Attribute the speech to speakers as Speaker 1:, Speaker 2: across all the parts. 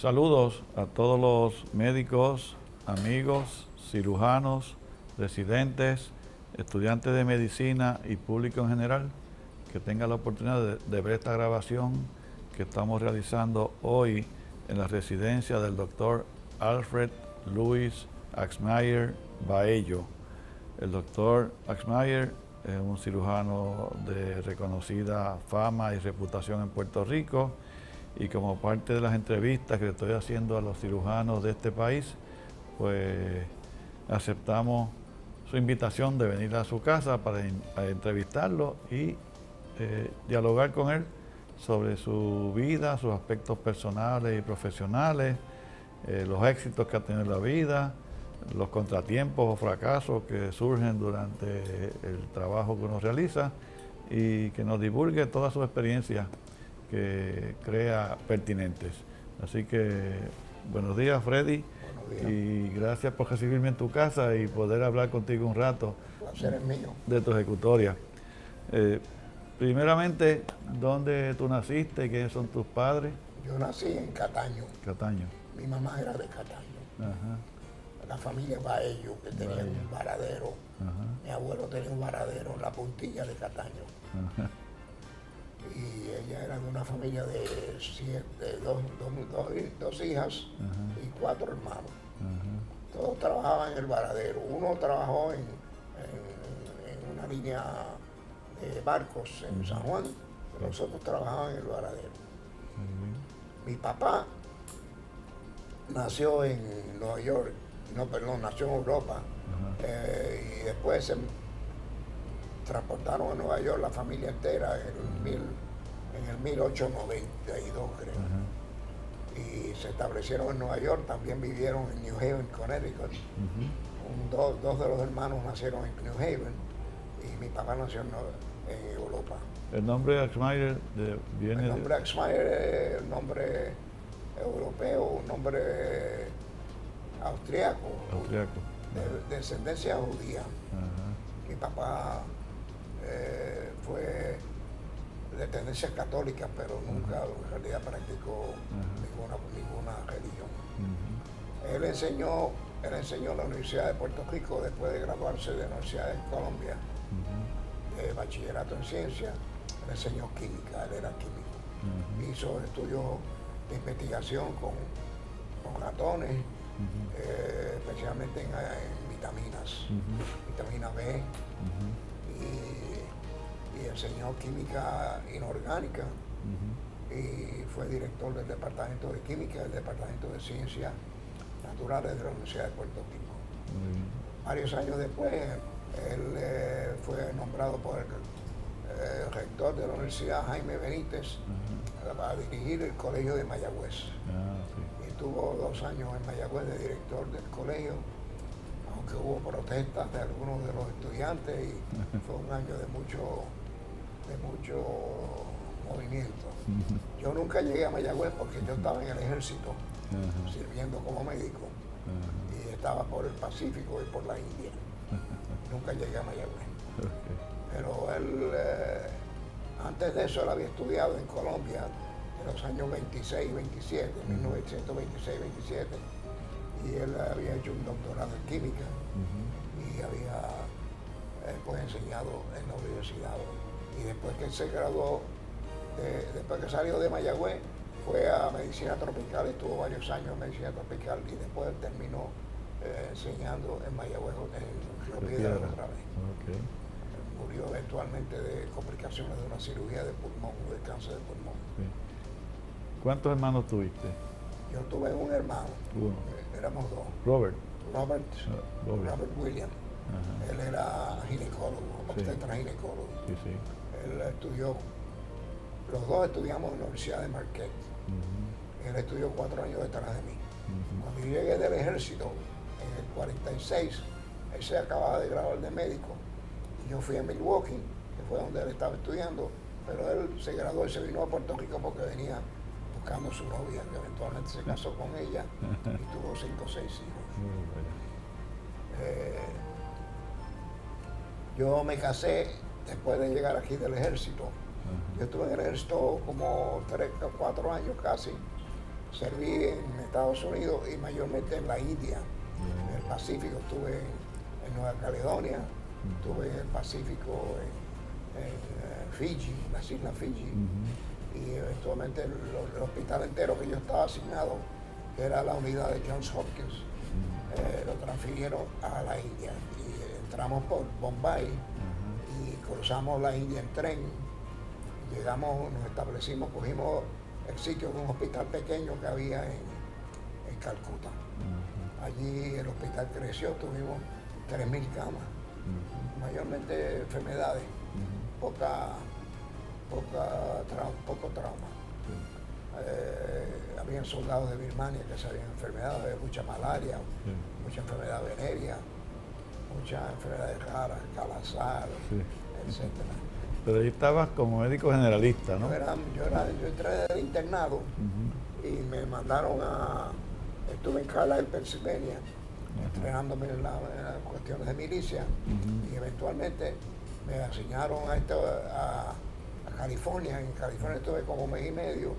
Speaker 1: Saludos a todos los médicos, amigos, cirujanos, residentes, estudiantes de medicina y público en general que tengan la oportunidad de ver esta grabación que estamos realizando hoy en la residencia del doctor Alfred Louis Axmayer Baello. El doctor Axmayer es un cirujano de reconocida fama y reputación en Puerto Rico, y como parte de las entrevistas que le estoy haciendo a los cirujanos de este país, pues aceptamos su invitación de venir a su casa para entrevistarlo y dialogar con él sobre su vida, sus aspectos personales y profesionales, los éxitos que ha tenido en la vida, los contratiempos o fracasos que surgen durante el trabajo que uno realiza, y que nos divulgue todas sus experiencias que crea pertinentes. Así que buenos días, Freddy.
Speaker 2: Buenos días.
Speaker 1: Y gracias por recibirme en tu casa y poder hablar contigo un rato.
Speaker 2: El placer es mío.
Speaker 1: De tu ejecutoria. Primeramente, ¿dónde tú naciste y quiénes son tus padres?
Speaker 2: Yo nací en Cataño.
Speaker 1: Cataño.
Speaker 2: Mi mamá era de Cataño.
Speaker 1: Ajá.
Speaker 2: La familia Baello, que tenía
Speaker 1: Baello.
Speaker 2: un varadero.
Speaker 1: Ajá.
Speaker 2: Mi abuelo tenía un varadero en la puntilla de Cataño.
Speaker 1: Ajá.
Speaker 2: Y ella era de una familia de dos hijas y 4 hermanos.
Speaker 1: Ajá.
Speaker 2: Todos trabajaban en el varadero. Uno trabajó en una línea de barcos en San Juan, pero los otros trabajaban en el varadero. Mi papá nació en Nueva York, nació en Europa, y después se transportaron a Nueva York la familia entera en el 1892, creo. Y se establecieron en Nueva York, también vivieron en New Haven, Connecticut. Dos de los hermanos nacieron en New Haven y mi papá nació en Europa.
Speaker 1: El nombre Axmayer viene
Speaker 2: El nombre Axmayer es un nombre europeo, un nombre austriaco, de descendencia judía.
Speaker 1: Ajá.
Speaker 2: Mi papá fue de tendencia católica, pero nunca en realidad practicó ninguna religión. Él enseñó en la Universidad de Puerto Rico después de graduarse de la Universidad de Colombia, de bachillerato en ciencia. Él enseñó química, él era químico. Hizo estudios de investigación con ratones, especialmente en vitaminas, vitamina B, y enseñó química inorgánica, y fue director del Departamento de Química, del Departamento de Ciencias Naturales de la Universidad de Puerto Rico. Varios años después, él fue nombrado por el rector de la Universidad, Jaime Benítez, para dirigir el Colegio de Mayagüez.
Speaker 1: Sí.
Speaker 2: Y tuvo 2 años en Mayagüez de director del colegio, aunque hubo protestas de algunos de los estudiantes, y fue un año de mucho movimiento. Yo nunca llegué a Mayagüez porque yo estaba en el ejército, sirviendo como médico, y estaba por el Pacífico y por la India. Nunca llegué a Mayagüez. Pero él, antes de eso, él había estudiado en Colombia en los años 26 y 27, 1926-27, y él había hecho un doctorado en química, y había pues enseñado en la universidad. Y después que él se graduó, después que salió de Mayagüez, fue a medicina tropical, estuvo varios años en medicina tropical, y después terminó enseñando en Mayagüez, en Río Piedras otra vez. Murió eventualmente de complicaciones de una cirugía de pulmón, de cáncer de pulmón.
Speaker 1: ¿Cuántos hermanos tuviste?
Speaker 2: Yo tuve un hermano,
Speaker 1: Uno.
Speaker 2: éramos 2.
Speaker 1: Robert.
Speaker 2: Robert William.
Speaker 1: Ajá.
Speaker 2: Él era ginecólogo, obstetra ginecólogo.
Speaker 1: Sí, sí.
Speaker 2: Él estudió, los dos estudiamos en la Universidad de Marquette. Él estudió 4 años detrás de mí. Cuando yo llegué del ejército, en el 46, él se acababa de graduar de médico, y yo fui a Milwaukee, que fue donde él estaba estudiando, pero él se graduó y se vino a Puerto Rico porque venía buscando su novia, que eventualmente se casó con ella y tuvo 5 o 6 hijos. Yo me casé después de llegar aquí del ejército. Yo estuve en el ejército como 3 o 4 años casi, serví en Estados Unidos y mayormente en la India, en el Pacífico. Estuve en Nueva Caledonia, estuve en el Pacífico, en Fiji, las islas Fiji, y eventualmente el hospital entero que yo estaba asignado, que era la unidad de Johns Hopkins, lo transfirieron a la India. Y entramos por Bombay y cruzamos la India en tren. Llegamos, nos establecimos, cogimos el sitio de un hospital pequeño que había en Calcuta. Allí el hospital creció, tuvimos 3.000 camas, mayormente enfermedades, poco trauma. Habían soldados de Birmania que sabían enfermedades, había mucha malaria, mucha enfermedad venérea, muchas enfermedades raras, calazar, etc.
Speaker 1: Pero ahí estabas como médico generalista, ¿no?
Speaker 2: Yo entré del internado y me mandaron estuve en Carlisle, Pennsylvania, entrenándome en las cuestiones de milicia, y eventualmente me asignaron a California. En California estuve como un mes y medio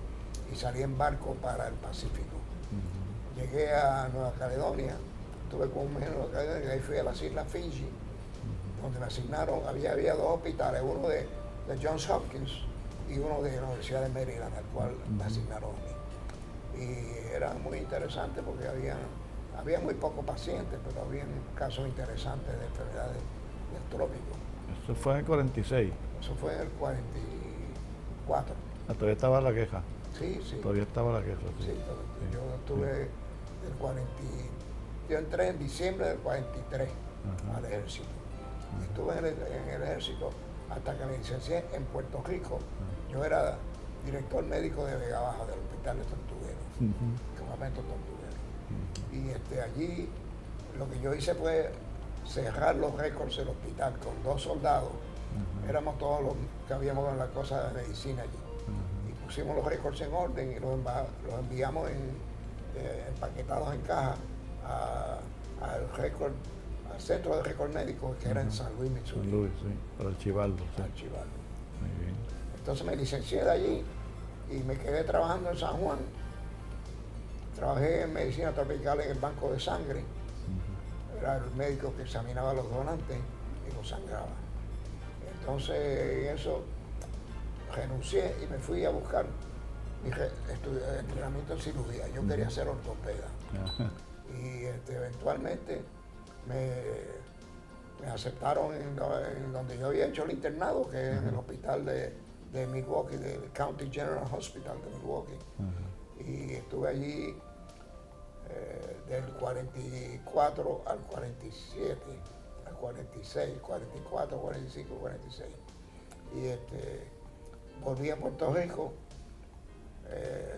Speaker 2: y salí en barco para el Pacífico. Llegué a Nueva Caledonia, estuve como un mes en Nueva Caledonia, y ahí fui a las islas Fiji, donde me asignaron, había 2 hospitales, uno de Johns Hopkins y uno de la Universidad de Maryland, al cual me asignaron a mí. Y era muy interesante porque había muy pocos pacientes, pero había casos interesantes de enfermedades del trópico.
Speaker 1: Eso fue en el 46.
Speaker 2: Eso fue en el 44.
Speaker 1: Todavía estaba la queja.
Speaker 2: Sí.
Speaker 1: Todavía estaba la queja. Sí.
Speaker 2: Yo estuve del 40. Yo entré en diciembre del 43 al ejército. Estuve en el ejército hasta que me licencié en Puerto Rico. Yo era director médico de Vega Baja, del Hospital de Tortuguero, campamento Tortuguero. Y allí lo que yo hice fue cerrar los récords del hospital con 2 soldados. Éramos todos los que habíamos en la cosa de medicina allí. Y pusimos los récords en orden y los enviamos empaquetados en caja al centro de récord médico, que era en San Luis, Missouri.
Speaker 1: San Luis, sí, para archivarlo.
Speaker 2: Para archivarlo.
Speaker 1: Muy bien.
Speaker 2: Entonces me licencié de allí y me quedé trabajando en San Juan. Trabajé en medicina tropical en el banco de sangre. Era el médico que examinaba los donantes y los sangraba. Entonces en eso renuncié y me fui a buscar mi entrenamiento en cirugía. Yo quería ser ortopeda. Y eventualmente me aceptaron en donde yo había hecho el internado, que es en el hospital de Milwaukee, del County General Hospital de Milwaukee. Y estuve allí del 44 al 47, al 46, 44, 45, 46. Y volví a Puerto Rico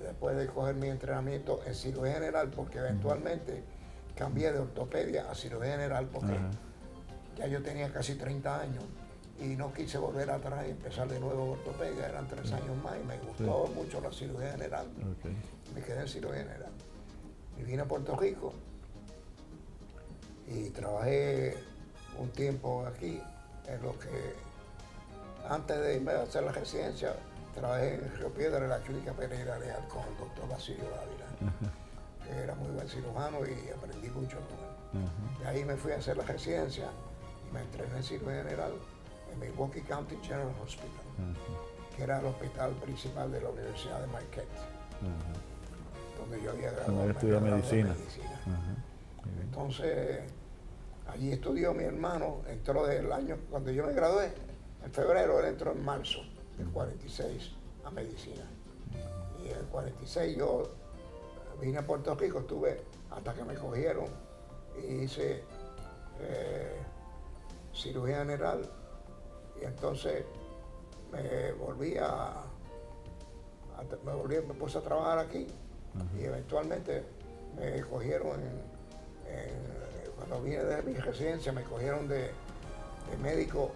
Speaker 2: después de coger mi entrenamiento en cirugía general, porque eventualmente cambié de ortopedia a cirugía general porque ya yo tenía casi 30 años y no quise volver atrás y empezar de nuevo en ortopedia. Eran 3 años más y me gustó mucho la cirugía general. Me quedé en cirugía general. Y vine a Puerto Rico y trabajé un tiempo aquí, en lo que antes de irme a hacer la residencia, trabajé en Río Piedra, en la clínica Pereira Leal, con el doctor Basilio Dávila, que era muy buen cirujano y aprendí mucho con él. De ahí me fui a hacer la residencia y me entrené en cirugía general en Milwaukee County General Hospital, que era el hospital principal de la Universidad de Marquette, donde yo había graduado.
Speaker 1: Donde estudié medicina.
Speaker 2: Entonces, allí estudió mi hermano, entró del año, cuando yo me gradué, en febrero, él entró en marzo del 46 a medicina. Y en el 46 yo vine a Puerto Rico, estuve hasta que me cogieron y hice cirugía general. Y entonces me puse a trabajar aquí y eventualmente me cogieron cuando vine de mi residencia, me cogieron de médico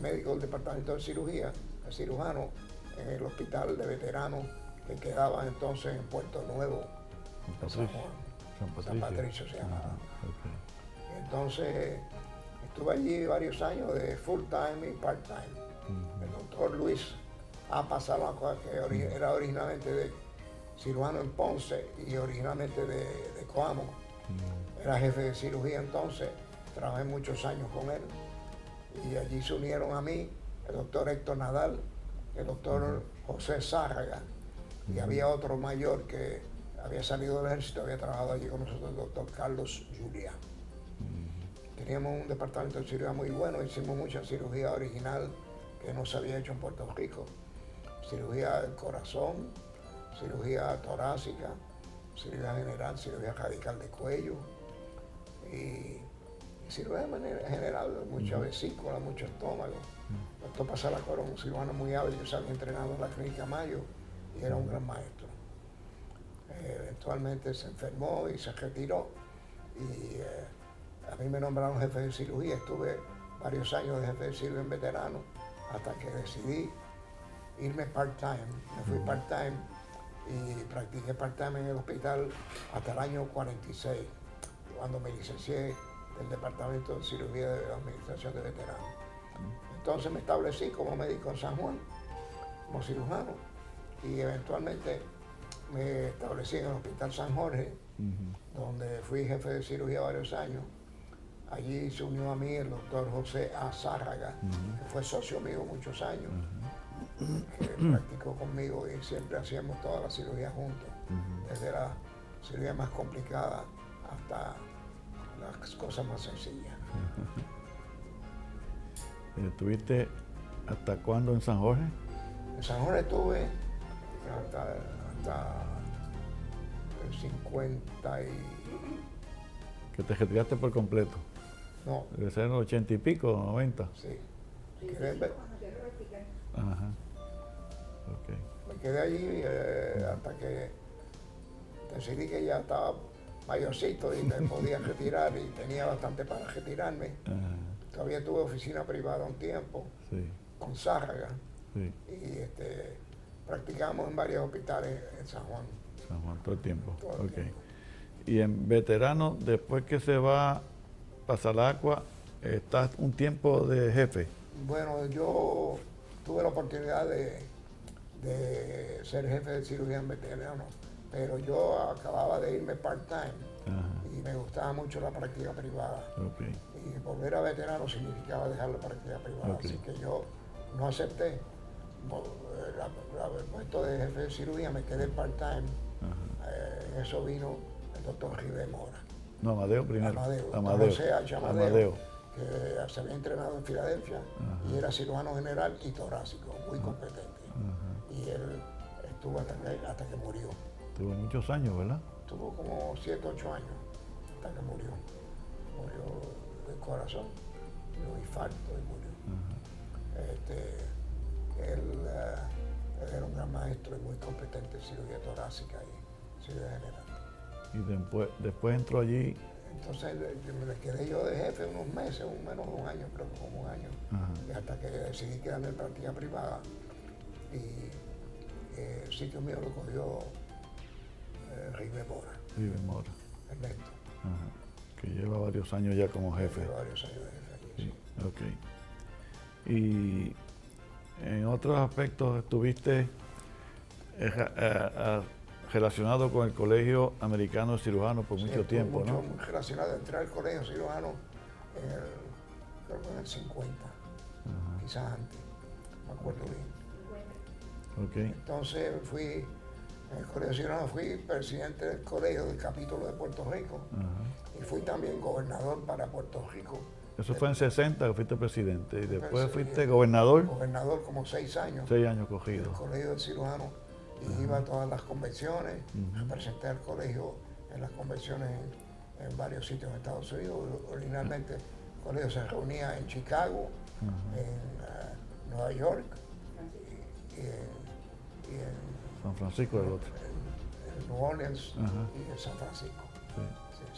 Speaker 2: del departamento de cirugía, de cirujano, en el hospital de veteranos que quedaba entonces en Puerto Nuevo, San Patricio se llamaba. Entonces estuve allí varios años de full time y part time. El doctor Luis A. Pasalaco, que era originalmente de cirujano en Ponce y originalmente de Coamo. Era jefe de cirugía entonces, trabajé muchos años con él. Y allí se unieron a mí el doctor Héctor Nadal, el doctor José Zárraga, y había otro mayor que había salido del ejército, había trabajado allí con nosotros, el doctor Carlos Julia. Teníamos un departamento de cirugía muy bueno, hicimos mucha cirugía original que no se había hecho en Puerto Rico. Cirugía del corazón, cirugía torácica, cirugía general, cirugía radical de cuello y cirugía de manera general, mucha vesícula, mucho estómago. El doctor Pasalaco era un cirujano muy hábil, yo se había entrenado en la clínica Mayo y era un gran maestro. Eventualmente se enfermó y se retiró y a mí me nombraron jefe de cirugía, estuve varios años de jefe de cirugía en veterano hasta que decidí irme part-time. Me fui part-time y practiqué part-time en el hospital hasta el año 46, cuando me licencié del Departamento de Cirugía de la Administración de Veteranos. Entonces me establecí como médico en San Juan, como cirujano, y eventualmente me establecí en el Hospital San Jorge, donde fui jefe de cirugía varios años. Allí se unió a mí el doctor José A. Zárraga, que fue socio mío muchos años, que practicó conmigo y siempre hacíamos toda la cirugía juntos, desde la cirugía más complicada hasta las cosas más sencillas.
Speaker 1: ¿Estuviste hasta cuándo en San Jorge?
Speaker 2: En San Jorge estuve hasta el 50 y...
Speaker 1: ¿Que te retiraste por completo?
Speaker 2: No.
Speaker 1: Debe ser en los 80 y pico, 90.
Speaker 2: Sí.
Speaker 1: Ajá. Okay.
Speaker 2: Me quedé allí hasta que decidí que ya estaba mayorcito y me podía retirar y tenía bastante para retirarme.
Speaker 1: Ajá.
Speaker 2: Todavía tuve oficina privada un tiempo,
Speaker 1: Sí.
Speaker 2: con Zárraga,
Speaker 1: Sí.
Speaker 2: y practicamos en varios hospitales en San Juan.
Speaker 1: San Juan, todo el tiempo.
Speaker 2: Todo el
Speaker 1: Okay.
Speaker 2: tiempo.
Speaker 1: Y en veterano, después que se va Pasaragua, estás un tiempo de jefe.
Speaker 2: Bueno, yo tuve la oportunidad de ser jefe de cirugía en veterano, pero yo acababa de irme part-time y me gustaba mucho la práctica privada.
Speaker 1: Okay.
Speaker 2: Y volver a veterano significaba dejar la práctica privada,
Speaker 1: Okay.
Speaker 2: así que yo no acepté el puesto de jefe de cirugía, me quedé part-time. En eso vino el doctor Ribe Mora.
Speaker 1: No, Amadeo primero.
Speaker 2: Amadeo. José H. Amadeo, que se había entrenado en Filadelfia y era cirujano general y torácico, muy competente. Y él estuvo hasta que murió.
Speaker 1: Tuvo muchos años, ¿verdad?
Speaker 2: Tuvo como 7, 8 años hasta que murió. Murió del corazón, de un infarto y murió. Él era un gran maestro y muy competente en cirugía torácica y cirugía general.
Speaker 1: Y después entró allí.
Speaker 2: Entonces me quedé yo de jefe unos meses, menos de un año, creo que como un año, y hasta que decidí quedarme en práctica privada. Y el sitio mío lo cogió Ribe Mora.
Speaker 1: Ribe Mora.
Speaker 2: Ernesto.
Speaker 1: Que lleva varios años ya como jefe.
Speaker 2: Lleva varios años de jefe allí,
Speaker 1: Sí. Ok. Y en otros aspectos estuviste relacionado con el Colegio Americano de Cirujanos por mucho tiempo,
Speaker 2: mucho,
Speaker 1: ¿no?
Speaker 2: muy relacionado. Entré al colegio cirujano creo que en el 50, quizás antes, no me acuerdo bien.
Speaker 1: Ok.
Speaker 2: Entonces en el colegio cirujano fui presidente del colegio del capítulo de Puerto Rico y fui también gobernador para Puerto Rico.
Speaker 1: Eso fue en 60 que fuiste presidente y después fuiste gobernador.
Speaker 2: Gobernador como 6 años.
Speaker 1: 6 años
Speaker 2: del
Speaker 1: cogidos.
Speaker 2: colegio del cirujano y iba a todas las convenciones, representé al colegio en las convenciones en varios sitios en Estados Unidos. Originalmente el colegio se reunía en Chicago, en Nueva York y en
Speaker 1: San Francisco del otro.
Speaker 2: en New Orleans y en San Francisco.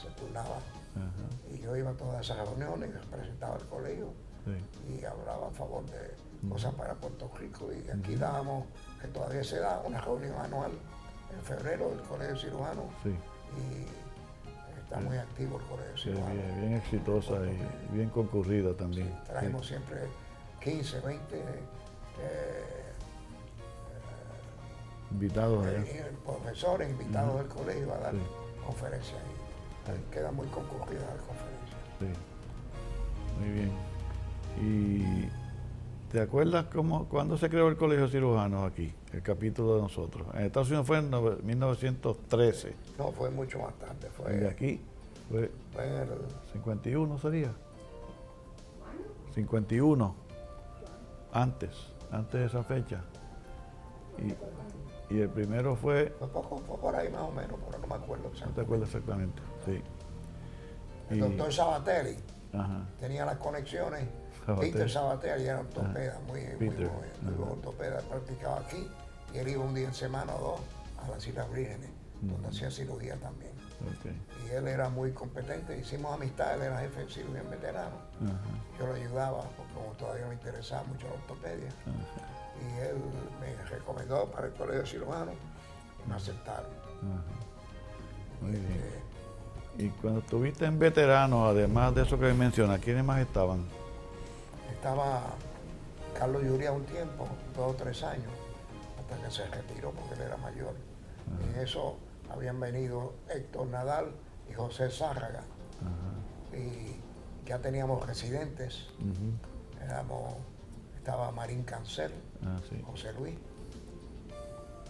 Speaker 2: Se turnaba. Y yo iba a todas esas reuniones y representaba el colegio y hablaba a favor de cosas para Puerto Rico. Y aquí dábamos, que todavía se da, una reunión anual en febrero del Colegio Cirujano. Y está muy activo el Colegio Cirujano.
Speaker 1: Bien exitosa y bien concurrida también.
Speaker 2: Traemos siempre 15, 20
Speaker 1: Invitados allá.
Speaker 2: Profesores invitados del colegio a dar
Speaker 1: Sí.
Speaker 2: conferencias ahí. Queda muy concurrida la conferencia.
Speaker 1: Sí. Muy bien. ¿Y te acuerdas cuándo se creó el Colegio de Cirujanos aquí, el capítulo de nosotros? En Estados Unidos fue en 1913.
Speaker 2: No, fue mucho más tarde.
Speaker 1: Y de aquí fue
Speaker 2: Fue en el
Speaker 1: 51, ¿sería? 51. Antes de esa fecha. Y el primero fue,
Speaker 2: fue por ahí más o menos, pero no me acuerdo
Speaker 1: no te
Speaker 2: exactamente.
Speaker 1: acuerdas exactamente, sí.
Speaker 2: El doctor Sabatelli
Speaker 1: Ajá,
Speaker 2: tenía las conexiones.
Speaker 1: Sabatelli.
Speaker 2: Peter Sabatelli era ortopeda, muy
Speaker 1: Peter,
Speaker 2: buen ortopeda, practicaba aquí. Y él iba un día en semana o dos a las Islas Vírgenes, donde hacía cirugía también.
Speaker 1: okay.
Speaker 2: Y él era muy competente, hicimos amistad, él era jefe de cirugía en veterano.
Speaker 1: Ajá,
Speaker 2: Yo lo ayudaba, porque como todavía me interesaba mucho la ortopedia.
Speaker 1: ajá,
Speaker 2: Y él me recomendó para el colegio de cirujanos, me aceptaron.
Speaker 1: ajá. Muy bien.
Speaker 2: Este,
Speaker 1: Y cuando estuviste en veteranos, además de eso que mencionas, ¿quiénes más estaban?
Speaker 2: estaba Carlos Yuria un tiempo, 2 o 3 años, hasta que se retiró porque él era mayor. En eso habían venido Héctor Nadal y José Zárraga.
Speaker 1: Ajá.
Speaker 2: Y ya teníamos residentes. Estaba Marín Cancel,
Speaker 1: Ah, sí.
Speaker 2: José Luis.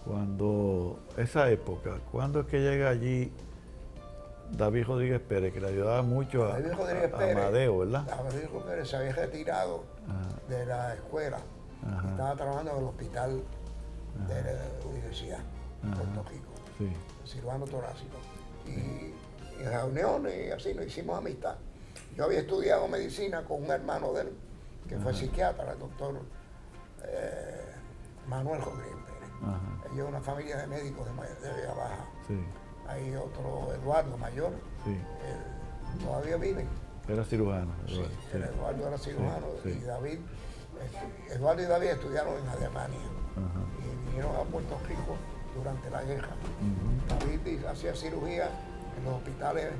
Speaker 1: Cuando, esa época, ¿cuándo es que llega allí David Rodríguez Pérez, que le ayudaba mucho a
Speaker 2: David Rodríguez
Speaker 1: a
Speaker 2: Pérez,
Speaker 1: Amadeo, ¿verdad?
Speaker 2: David Rodríguez Pérez se había retirado de la escuela.
Speaker 1: Ajá.
Speaker 2: Estaba trabajando en el hospital de la universidad de Puerto Rico,
Speaker 1: Sí.
Speaker 2: cirujano torácico. Y en reuniones y así nos hicimos amistad. Yo había estudiado medicina con un hermano de él, que fue psiquiatra, el doctor Manuel Rodríguez Pérez.
Speaker 1: Ajá.
Speaker 2: Ellos una familia de médicos de Vega Baja.
Speaker 1: Sí.
Speaker 2: Hay otro Eduardo Mayor,
Speaker 1: Sí.
Speaker 2: todavía vive.
Speaker 1: Era cirujano.
Speaker 2: Sí,
Speaker 1: Eduardo, sí.
Speaker 2: Eduardo era cirujano
Speaker 1: Sí, sí.
Speaker 2: y David, Eduardo y David estudiaron en Alemania
Speaker 1: Ajá.
Speaker 2: y vinieron a Puerto Rico durante la guerra. David hacía cirugía en los hospitales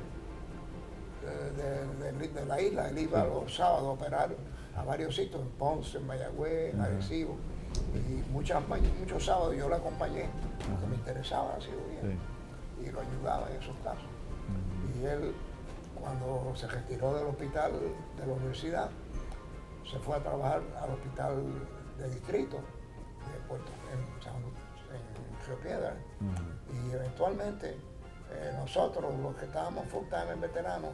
Speaker 2: de la isla. Él iba los sábados a operar a varios sitios, en Ponce, en Mayagüez, en Arecibo. Y muchos sábados yo lo acompañé porque me interesaba la cirugía
Speaker 1: Sí.
Speaker 2: y lo ayudaba en esos casos. Y él, cuando se retiró del hospital de la universidad, se fue a trabajar al hospital de distrito de en Río Piedras. Y eventualmente nosotros, los que estábamos full time en veteranos,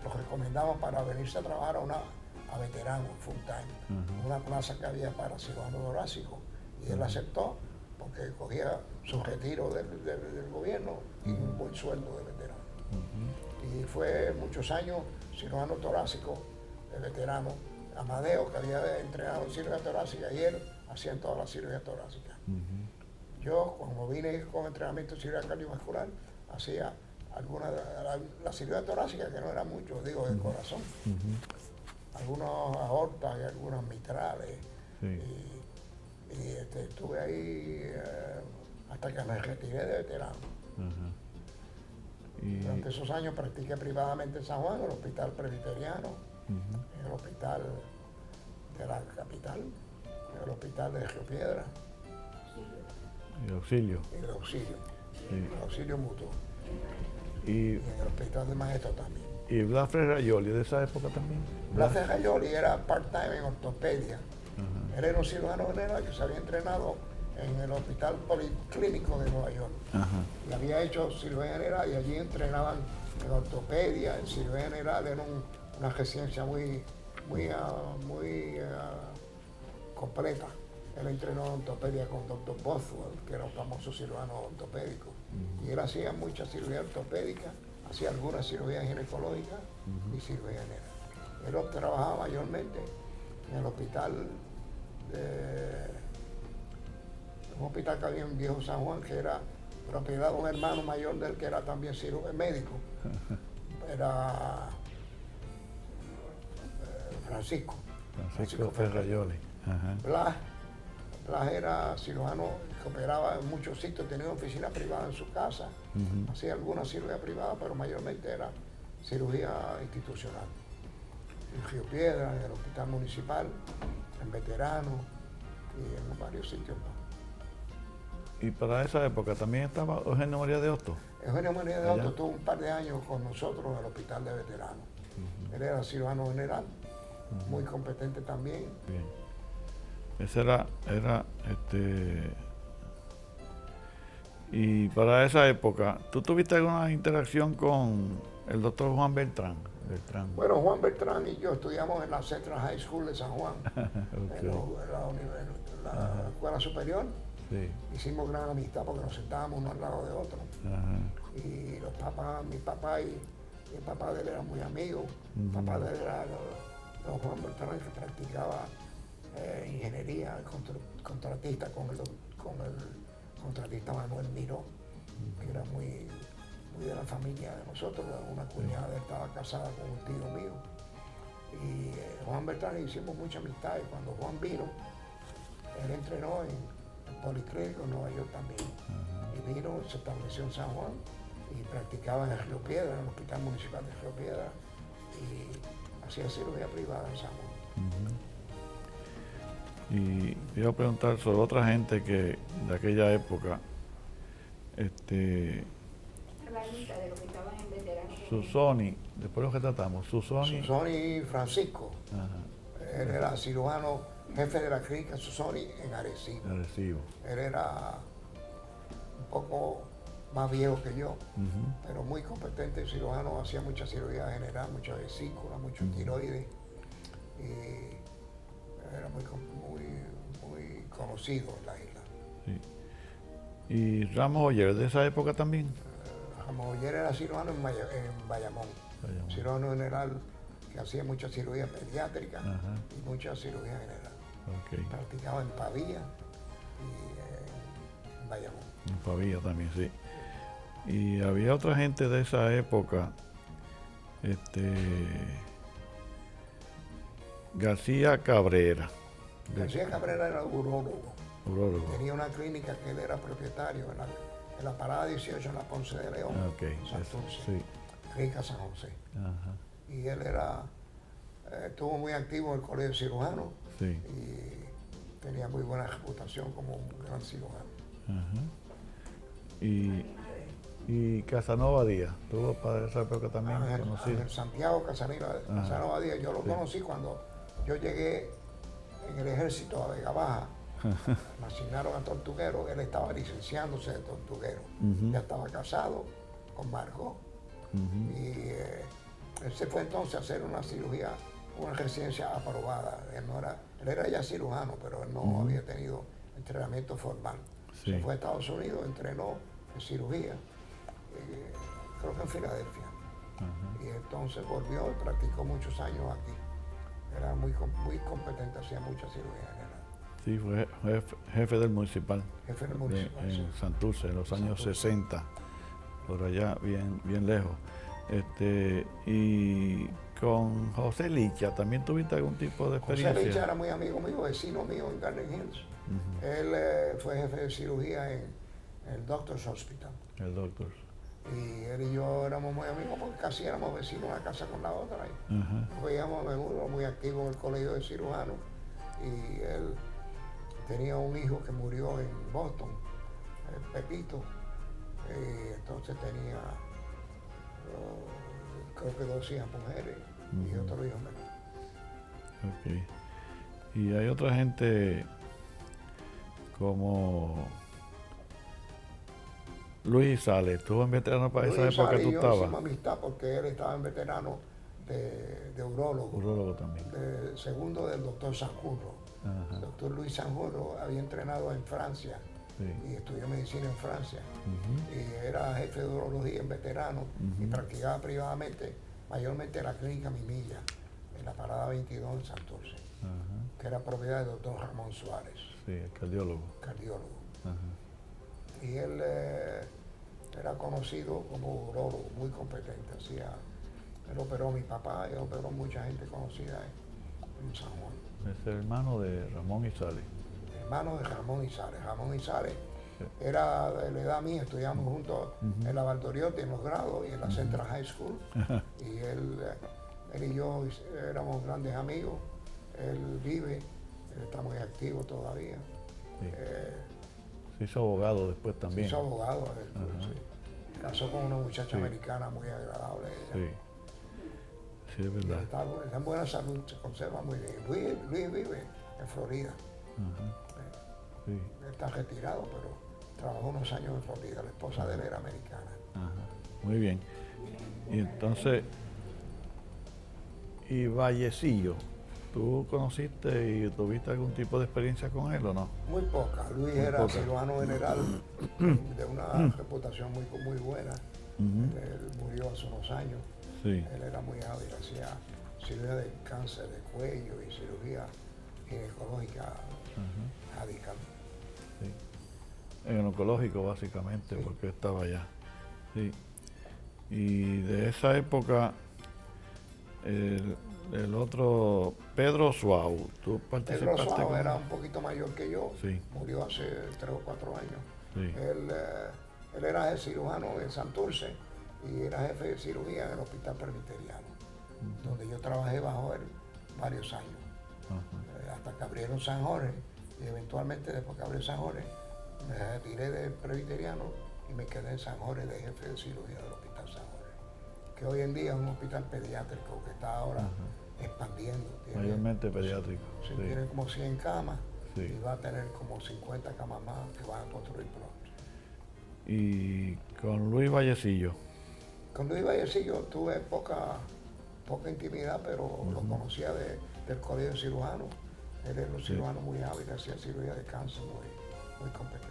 Speaker 2: los recomendamos para venirse a trabajar a veteranos full time, una plaza que había para cirujano torácico. Y él aceptó porque cogía su retiro del gobierno y un buen sueldo de veterano. Y fue muchos años cirujano torácico de veterano. Amadeo, que había entrenado en cirugía torácica, y él hacían toda la cirugía torácica. Yo, cuando vine con entrenamiento de cirugía cardiovascular, hacía la cirugía torácica, que no era mucho, digo, del corazón. Algunas aortas y algunas mitrales.
Speaker 1: Sí.
Speaker 2: Y estuve ahí hasta que me retiré de veterano.
Speaker 1: Ajá. Y,
Speaker 2: Durante esos años practiqué privadamente en San Juan, en el hospital presbiteriano, en el hospital de la capital, en el hospital de Río Piedra
Speaker 1: y auxilio.
Speaker 2: y el auxilio,
Speaker 1: Sí.
Speaker 2: el auxilio mutuo,
Speaker 1: Y,
Speaker 2: y en el hospital de Maestro también.
Speaker 1: y Blas Ferrayoli, de esa época también.
Speaker 2: Blas Ferrayoli era part-time en ortopedia. Él era un cirujano general que se había entrenado en el Hospital Policlínico de Nueva York.
Speaker 1: Ajá.
Speaker 2: Y había hecho cirugía general y allí entrenaban en ortopedia, en cirugía general. Era una residencia muy completa. Él entrenó en ortopedia con Dr. Boswell, que era un famoso cirujano ortopédico. Y él hacía mucha cirugía ortopédica, hacía algunas cirugías ginecológicas y cirugía general. Él trabajaba mayormente en el hospital un hospital que había en Viejo San Juan, que era propiedad de un hermano mayor de él, que era también médico. Era Francisco
Speaker 1: Ferrayoli. Ajá.
Speaker 2: Blas era cirujano que operaba en muchos sitios, tenía una oficina privada en su casa, hacía alguna cirugía privada, pero mayormente era cirugía institucional. En Río Piedras, en el hospital municipal, en veteranos y en varios sitios más.
Speaker 1: y para esa época también estaba Eugenio María de Hostos.
Speaker 2: Eugenio María de
Speaker 1: Allá.
Speaker 2: Hostos estuvo un par de años con nosotros en el hospital de veteranos. Él era cirujano general, muy competente también.
Speaker 1: Bien. Ese era y para esa época, ¿tú tuviste alguna interacción con el doctor Juan Beltrán?
Speaker 2: Bueno, Juan Beltrán y yo estudiamos en la Central High School de San Juan,
Speaker 1: Ok.
Speaker 2: en la escuela superior.
Speaker 1: Sí.
Speaker 2: Hicimos gran amistad porque nos sentábamos uno al lado de otro.
Speaker 1: Ajá.
Speaker 2: Y los papás, mi papá y el papá de él eran muy amigos. El papá de él era don Juan Beltrán, que practicaba ingeniería, contratista con el contratista Manuel Miró, que era muy de la familia de nosotros. Una cuñada de él estaba casada con un tío mío. Y Juan Beltrán hicimos mucha amistad, y cuando Juan vino, él entrenó en el Policlínico en Nueva York también. Y vino, se estableció en San Juan y practicaba en el Río Piedra, en el Hospital Municipal de Río Piedra, y hacía cirugía privada en San Juan.
Speaker 1: Y iba a preguntar sobre otra gente que de aquella época,
Speaker 3: La lista de los que estaban en veteranos.
Speaker 1: Susoni, después lo que tratamos, Susoni.
Speaker 2: Susoni Francisco,
Speaker 1: Ajá,
Speaker 2: él era cirujano, jefe de la clínica Susoni en Arecibo.
Speaker 1: Arecibo.
Speaker 2: Él era un poco más viejo que yo, pero muy competente cirujano, hacía mucha cirugía general, mucha vesícula, mucho tiroides, y era muy conocido en la isla.
Speaker 1: Sí. Y Ramos Oller, de esa época también.
Speaker 2: Ramos Oller era cirujano en Bayamón, cirujano general que hacía mucha cirugía pediátrica.
Speaker 1: Ajá.
Speaker 2: Y mucha cirugía general.
Speaker 1: Okay.
Speaker 2: Practicaba en Pavía y en Bayamón.
Speaker 1: En Pavía también, sí. Y había otra gente de esa época, García Cabrera.
Speaker 2: García Cabrera era urólogo.
Speaker 1: Urólogo.
Speaker 2: Tenía una clínica que él era propietario en la parada 18 en la Ponce de León,
Speaker 1: Okay.
Speaker 2: Santurce,
Speaker 1: Sí.
Speaker 2: Clínica San José.
Speaker 1: Ajá.
Speaker 2: Y él estuvo muy activo en el colegio cirujano
Speaker 1: Sí.
Speaker 2: y tenía muy buena reputación como un gran cirujano.
Speaker 1: Ajá. Y Casanova Díaz, tuvo para esa época también conocido.
Speaker 2: Ángel Santiago Casanova Díaz, yo lo conocí cuando yo llegué en el ejército a Vega Baja. Me asignaron a tortuguero, él estaba licenciándose de tortuguero. Ya estaba casado con Margot. Y él se fue entonces a hacer una cirugía, una residencia aprobada. Él era ya cirujano, pero él no había tenido entrenamiento formal.
Speaker 1: Sí.
Speaker 2: Se fue a Estados Unidos, entrenó en cirugía, creo que en Filadelfia. Y entonces volvió y practicó muchos años aquí. Era muy competente, hacía mucha cirugía general.
Speaker 1: Sí, fue jefe del municipal.
Speaker 2: Jefe del municipal,
Speaker 1: En
Speaker 2: sí.
Speaker 1: Santurce, en los años 60, por allá, bien lejos. Y con José Licha, ¿también tuviste algún tipo de experiencia?
Speaker 2: José Licha era muy amigo mío, vecino mío en Garden Hills. Él fue jefe de cirugía en el Doctor's Hospital.
Speaker 1: El doctor.
Speaker 2: Y él y yo éramos muy amigos porque casi éramos vecinos una casa con la otra.
Speaker 1: Ajá.
Speaker 2: Nos veíamos a menudo, muy activo en el colegio de cirujanos. Y él tenía un hijo que murió en Boston, Pepito. Y entonces tenía, creo que 2 hijas mujeres y otro hijo menor.
Speaker 1: Ok. Y hay otra gente como Luis Sales, estuvo en veterano para esa
Speaker 2: Luis
Speaker 1: época que
Speaker 2: Sales
Speaker 1: tú
Speaker 2: y yo
Speaker 1: estabas.
Speaker 2: hicimos amistad porque él estaba en veterano de urólogo.
Speaker 1: Urólogo también.
Speaker 2: Segundo del doctor Sanjurro.
Speaker 1: Ajá.
Speaker 2: El doctor Luis Sanjurro había entrenado en Francia
Speaker 1: Sí.
Speaker 2: y estudió medicina en Francia. Y era jefe de urología en veterano y practicaba privadamente, mayormente en la clínica Mimilla, en la parada 22 en Santurce, que era propiedad del doctor Ramón Suárez,
Speaker 1: Sí, el cardiólogo.
Speaker 2: cardiólogo.
Speaker 1: Ajá.
Speaker 2: Y él era conocido como urólogo, muy competente. Él operó a mi papá y operó mucha gente conocida en San Juan.
Speaker 1: Es el hermano de Ramón y Sales.
Speaker 2: Hermano de Ramón Izares. Ramón Izares era de la edad mía, estudiamos juntos en la Valdoriotti, en los grados y en la Central High School. Y él y yo éramos grandes amigos. Él está muy activo todavía.
Speaker 1: Sí. Se hizo abogado después
Speaker 2: Se
Speaker 1: también.
Speaker 2: hizo abogado. Sí. Casó con una muchacha americana muy agradable. Ella.
Speaker 1: Sí, es verdad.
Speaker 2: Está en buena salud, se conserva muy bien. Luis vive en Florida.
Speaker 1: Sí.
Speaker 2: Está retirado, pero trabajó unos años en Florida. La esposa de él era americana.
Speaker 1: Ajá. Muy bien. Y entonces, y Vallecillo, ¿tú conociste y tuviste algún tipo de experiencia con él o no?
Speaker 2: Muy poca. Luis era
Speaker 1: poca.
Speaker 2: cirujano general de una reputación muy buena. Él murió hace unos años.
Speaker 1: Sí.
Speaker 2: Él era muy hábil, hacía cirugía de cáncer de cuello y cirugía ginecológica radical.
Speaker 1: Sí. En el oncológico básicamente,
Speaker 2: Sí.
Speaker 1: porque estaba allá. Sí. Y de esa época, el otro, Pedro Suau, ¿tú
Speaker 2: Pedro
Speaker 1: participaste
Speaker 2: Suárez
Speaker 1: con él?
Speaker 2: era un poquito mayor que yo,
Speaker 1: Sí.
Speaker 2: murió hace 3 o 4 años.
Speaker 1: Sí.
Speaker 2: Él era el cirujano de Santurce y era jefe de cirugía en el Hospital Presbiteriano, donde yo trabajé bajo él varios años, hasta que abrieron San Jorge, y eventualmente después que abrió San Jorge, me retiré del Presbiteriano y me quedé en San Jorge de jefe de cirugía del Hospital San Jorge, que hoy en día es un hospital pediátrico que está ahora expandiendo.
Speaker 1: Mayormente pediátrico.
Speaker 2: Sí,
Speaker 1: Sí.
Speaker 2: tiene como 100 camas
Speaker 1: Sí.
Speaker 2: y va a tener como 50 camas más que van a construir pronto.
Speaker 1: Y con Luis Vallecillo.
Speaker 2: Con Luis Vallecillo tuve poca intimidad, pero lo conocía del colegio de cirujanos. Él era un cirujano muy hábil, hacía cirugía de cáncer muy competente.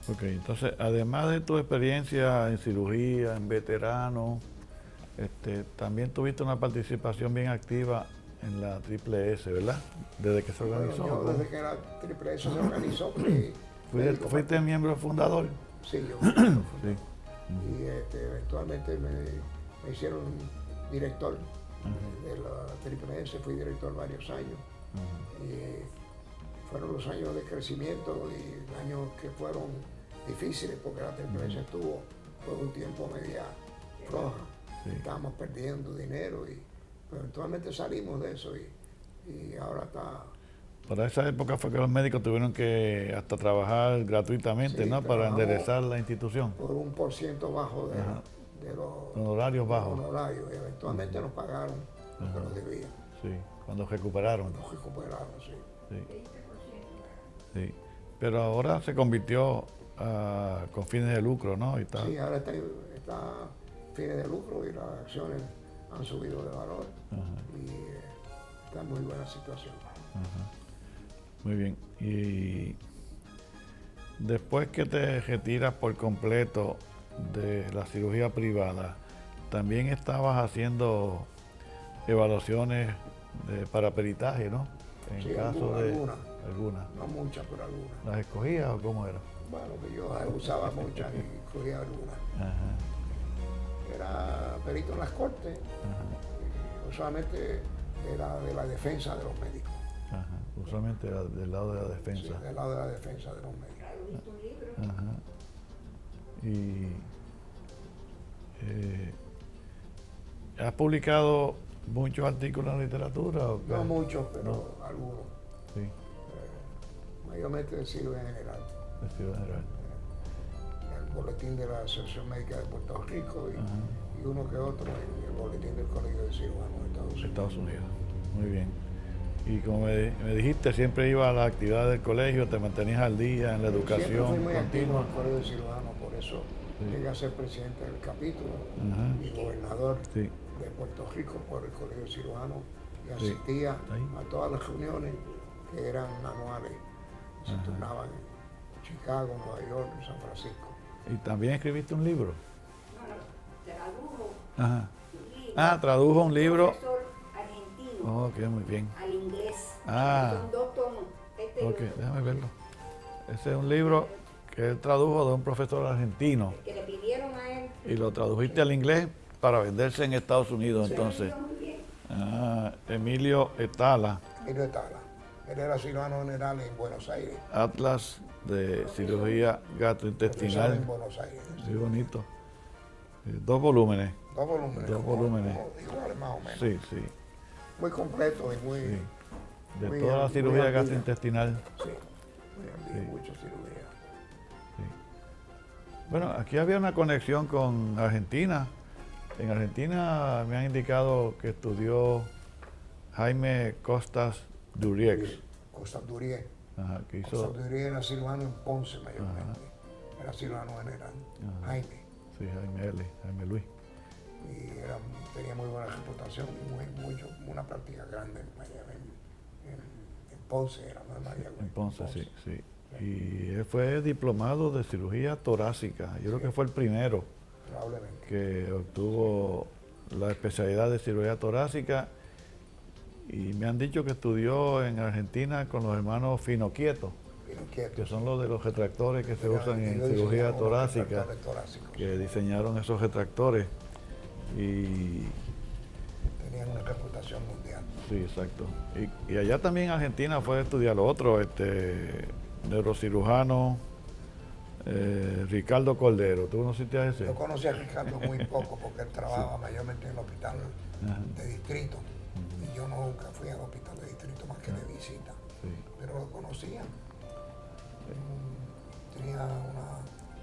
Speaker 1: Ok, entonces, además de tu experiencia en cirugía, en veterano, también tuviste una participación bien activa en la Triple S, ¿verdad? Desde que se organizó.
Speaker 2: Bueno, yo desde que la Triple S se organizó, fui médico.
Speaker 1: ¿Fuiste miembro fundador?
Speaker 2: Sí, yo.
Speaker 1: Sí.
Speaker 2: Y eventualmente me hicieron director de la Triple S, fui director varios años. Y fueron los años de crecimiento y años que fueron difíciles porque la Triple S estuvo por un tiempo media floja.
Speaker 1: Sí.
Speaker 2: Estábamos perdiendo dinero y eventualmente salimos de eso y ahora está.
Speaker 1: Para esa época fue que los médicos tuvieron que hasta trabajar gratuitamente,
Speaker 2: Sí,
Speaker 1: ¿no? Para
Speaker 2: trabajamos
Speaker 1: enderezar la institución.
Speaker 2: por 1% bajo de los
Speaker 1: Honorarios bajos.
Speaker 2: honorarios y eventualmente nos pagaron lo que nos debían.
Speaker 1: Sí, cuando recuperaron.
Speaker 2: Nos recuperaron, sí.
Speaker 1: Sí. Sí. Pero ahora se convirtió con fines de lucro, ¿no? Y tal.
Speaker 2: Sí, ahora está fines de lucro y las acciones han subido de valor y está en muy buena situación.
Speaker 1: Muy bien. Y después que te retiras por completo de la cirugía privada, también estabas haciendo evaluaciones para peritaje, ¿no? En
Speaker 2: Sí,
Speaker 1: caso de
Speaker 2: algunas.
Speaker 1: algunas.
Speaker 2: No muchas, pero algunas.
Speaker 1: ¿Las escogías o cómo era?
Speaker 2: Bueno, que yo usaba muchas y cogía algunas.
Speaker 1: Ajá,
Speaker 2: Era perito en las cortes, usualmente era de la defensa de los médicos.
Speaker 1: ajá. Usualmente era del lado de la defensa.
Speaker 2: Sí, del lado de la defensa de los médicos.
Speaker 3: ¿Tradujiste un libro?
Speaker 1: Ajá. Y ¿has publicado muchos artículos en literatura? ¿O qué?
Speaker 2: No muchos, pero algunos.
Speaker 1: Sí,
Speaker 2: Mayormente de cirugía general.
Speaker 1: de Ciudad General.
Speaker 2: El boletín de la Asociación Médica de Puerto Rico y uno que otro en el boletín del Colegio de Cirujanos de Estados Unidos.
Speaker 1: Estados Unidos. Muy bien. Y como me dijiste, siempre iba a las actividades del colegio, te mantenías al día en la
Speaker 2: Siempre
Speaker 1: educación
Speaker 2: fui muy activo en
Speaker 1: continua.
Speaker 2: el Colegio de Cirujanos, por eso llegué a ser presidente del capítulo
Speaker 1: Ajá.
Speaker 2: y gobernador
Speaker 1: Sí.
Speaker 2: de Puerto Rico por el Colegio de Cirujanos y
Speaker 1: Sí.
Speaker 2: asistía
Speaker 1: Ahí.
Speaker 2: a todas las reuniones que eran anuales. Se turnaban en Chicago, Nueva York, San Francisco.
Speaker 1: Y también escribiste un libro.
Speaker 3: No, tradujo
Speaker 1: Ajá.
Speaker 3: un libro.
Speaker 1: Tradujo un libro.
Speaker 3: Profesor argentino
Speaker 1: Ok, muy bien.
Speaker 3: al inglés.
Speaker 1: Ah.
Speaker 3: Son 2 tomos. Este
Speaker 1: Ok,
Speaker 3: y otro.
Speaker 1: déjame verlo. Ese es un libro que él tradujo de un profesor argentino
Speaker 3: Que le pidieron a él.
Speaker 1: y lo tradujiste al inglés para venderse en Estados Unidos entonces.
Speaker 3: Muy bien.
Speaker 1: Emilio Etala,
Speaker 2: Emilio Etala. Él era cirujano general en Buenos Aires.
Speaker 1: Atlas de Cirugía
Speaker 2: Profesor
Speaker 1: Gastrointestinal.
Speaker 2: en Buenos Aires.
Speaker 1: Muy bonito. 2 volúmenes.
Speaker 2: 2 volúmenes.
Speaker 1: Dos volúmenes.
Speaker 2: Iguales más o menos.
Speaker 1: Sí, sí.
Speaker 2: Muy completo y muy.
Speaker 1: Sí. De
Speaker 2: muy
Speaker 1: toda la
Speaker 2: al-
Speaker 1: cirugía
Speaker 2: muy al día.
Speaker 1: gastrointestinal.
Speaker 2: Sí, muy al día, mucha cirugía.
Speaker 1: Bueno, aquí había una conexión con Argentina. En Argentina me han indicado que estudió Jaime Costas Duriex.
Speaker 2: Costas Durier.
Speaker 1: Ajá, que hizo.
Speaker 2: Costas Durier era cirujano en Ponce mayormente. Era cirujano general.
Speaker 1: Ajá.
Speaker 2: Jaime.
Speaker 1: Sí, Jaime Luis.
Speaker 2: Y tenía muy buena reputación y una práctica grande en Ponce, era no en Mayagüez.
Speaker 1: En Ponce, sí. Y él fue diplomado de cirugía torácica. Yo creo que fue el primero
Speaker 2: Probablemente.
Speaker 1: que obtuvo la especialidad de cirugía torácica. Y me han dicho que estudió en Argentina con los hermanos Finoquieto, que son los de los retractores que se usan en cirugía torácica, que diseñaron esos retractores. Y
Speaker 2: tenían una reputación mundial.
Speaker 1: sí, exacto. Y allá también en Argentina fue a estudiar otro, neurocirujano Ricardo Cordero. ¿Tú conociste a ese?
Speaker 2: Yo conocí a Ricardo muy poco porque él trabajaba mayormente en el hospital de distrito. Y yo nunca fui al hospital de distrito más que de visita.
Speaker 1: Sí.
Speaker 2: Pero lo conocía. Tenía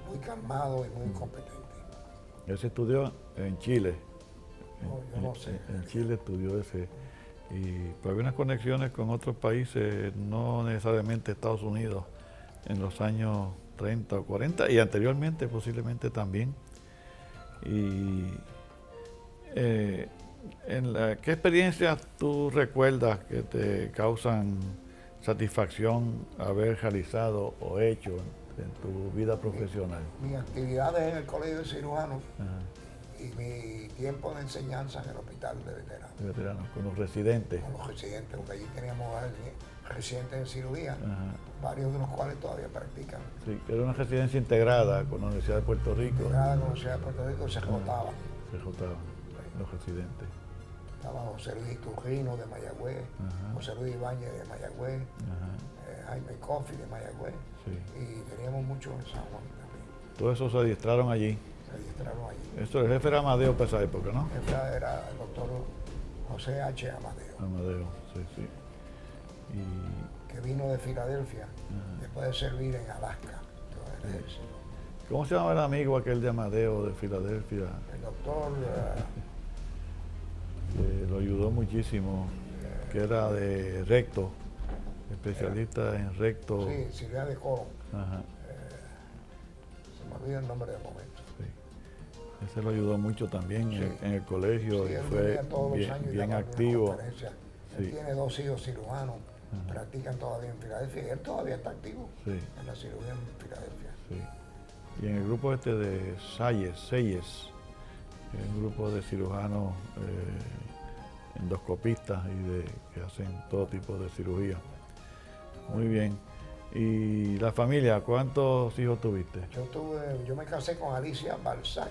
Speaker 2: muy calmado y muy competente.
Speaker 1: Él se estudió en Chile.
Speaker 2: Yo no sé.
Speaker 1: En Chile estudió ese. Y pues había unas conexiones con otros países, no necesariamente Estados Unidos, en los años 30 o 40 y anteriormente posiblemente también. Y ¿qué experiencias tú recuerdas que te causan satisfacción haber realizado o hecho en tu vida profesional?
Speaker 2: Mis actividades en el colegio de cirujanos
Speaker 1: Ajá.
Speaker 2: y mi tiempo de enseñanza en el hospital de veteranos.
Speaker 1: De veteranos, con los residentes.
Speaker 2: Con los residentes, porque allí teníamos residentes en cirugía,
Speaker 1: Ajá.
Speaker 2: varios de los cuales todavía practican.
Speaker 1: Sí, era una residencia integrada con la Universidad de Puerto Rico.
Speaker 2: Integrada con la Universidad de Puerto Rico se rotaban.
Speaker 1: Se rotaban los residentes.
Speaker 2: Estaba José Luis Turrino de Mayagüez,
Speaker 1: Ajá.
Speaker 2: José Luis Ibáñez de Mayagüez,
Speaker 1: Ajá.
Speaker 2: Jaime Coffey de Mayagüez,
Speaker 1: Sí.
Speaker 2: y teníamos muchos en San Juan también.
Speaker 1: Todo eso se adiestraron allí.
Speaker 2: Se registraron allí.
Speaker 1: Esto, el jefe era Amadeo para esa época, ¿no?
Speaker 2: El jefe era el doctor José H. Amadeo,
Speaker 1: Amadeo, sí. Y
Speaker 2: que vino de Filadelfia
Speaker 1: Ajá.
Speaker 2: después de servir en Alaska, en el ejército.
Speaker 1: ¿cómo se llamaba el amigo aquel de Amadeo de Filadelfia?
Speaker 2: El doctor
Speaker 1: Que lo ayudó muchísimo, que era de recto, especialista en recto.
Speaker 2: sí, Silvia de Coro,
Speaker 1: Ajá,
Speaker 2: se me olvida el nombre de momento.
Speaker 1: sí. Ese lo ayudó mucho también
Speaker 2: Sí.
Speaker 1: en el colegio
Speaker 2: Sí,
Speaker 1: y
Speaker 2: él
Speaker 1: fue
Speaker 2: venía todos los años y
Speaker 1: bien
Speaker 2: daba alguna
Speaker 1: activo.
Speaker 2: conferencia. Él
Speaker 1: Sí.
Speaker 2: tiene 2 hijos cirujanos, practican todavía en Filadelfia y él todavía está activo
Speaker 1: Sí,
Speaker 2: en la cirugía en Filadelfia.
Speaker 1: sí. Y en el grupo de Sayes, que es un grupo de cirujanos endoscopistas que hacen todo tipo de cirugía. Muy bien. ¿Y la familia? ¿Cuántos hijos tuviste?
Speaker 2: Yo me casé con Alicia Balzac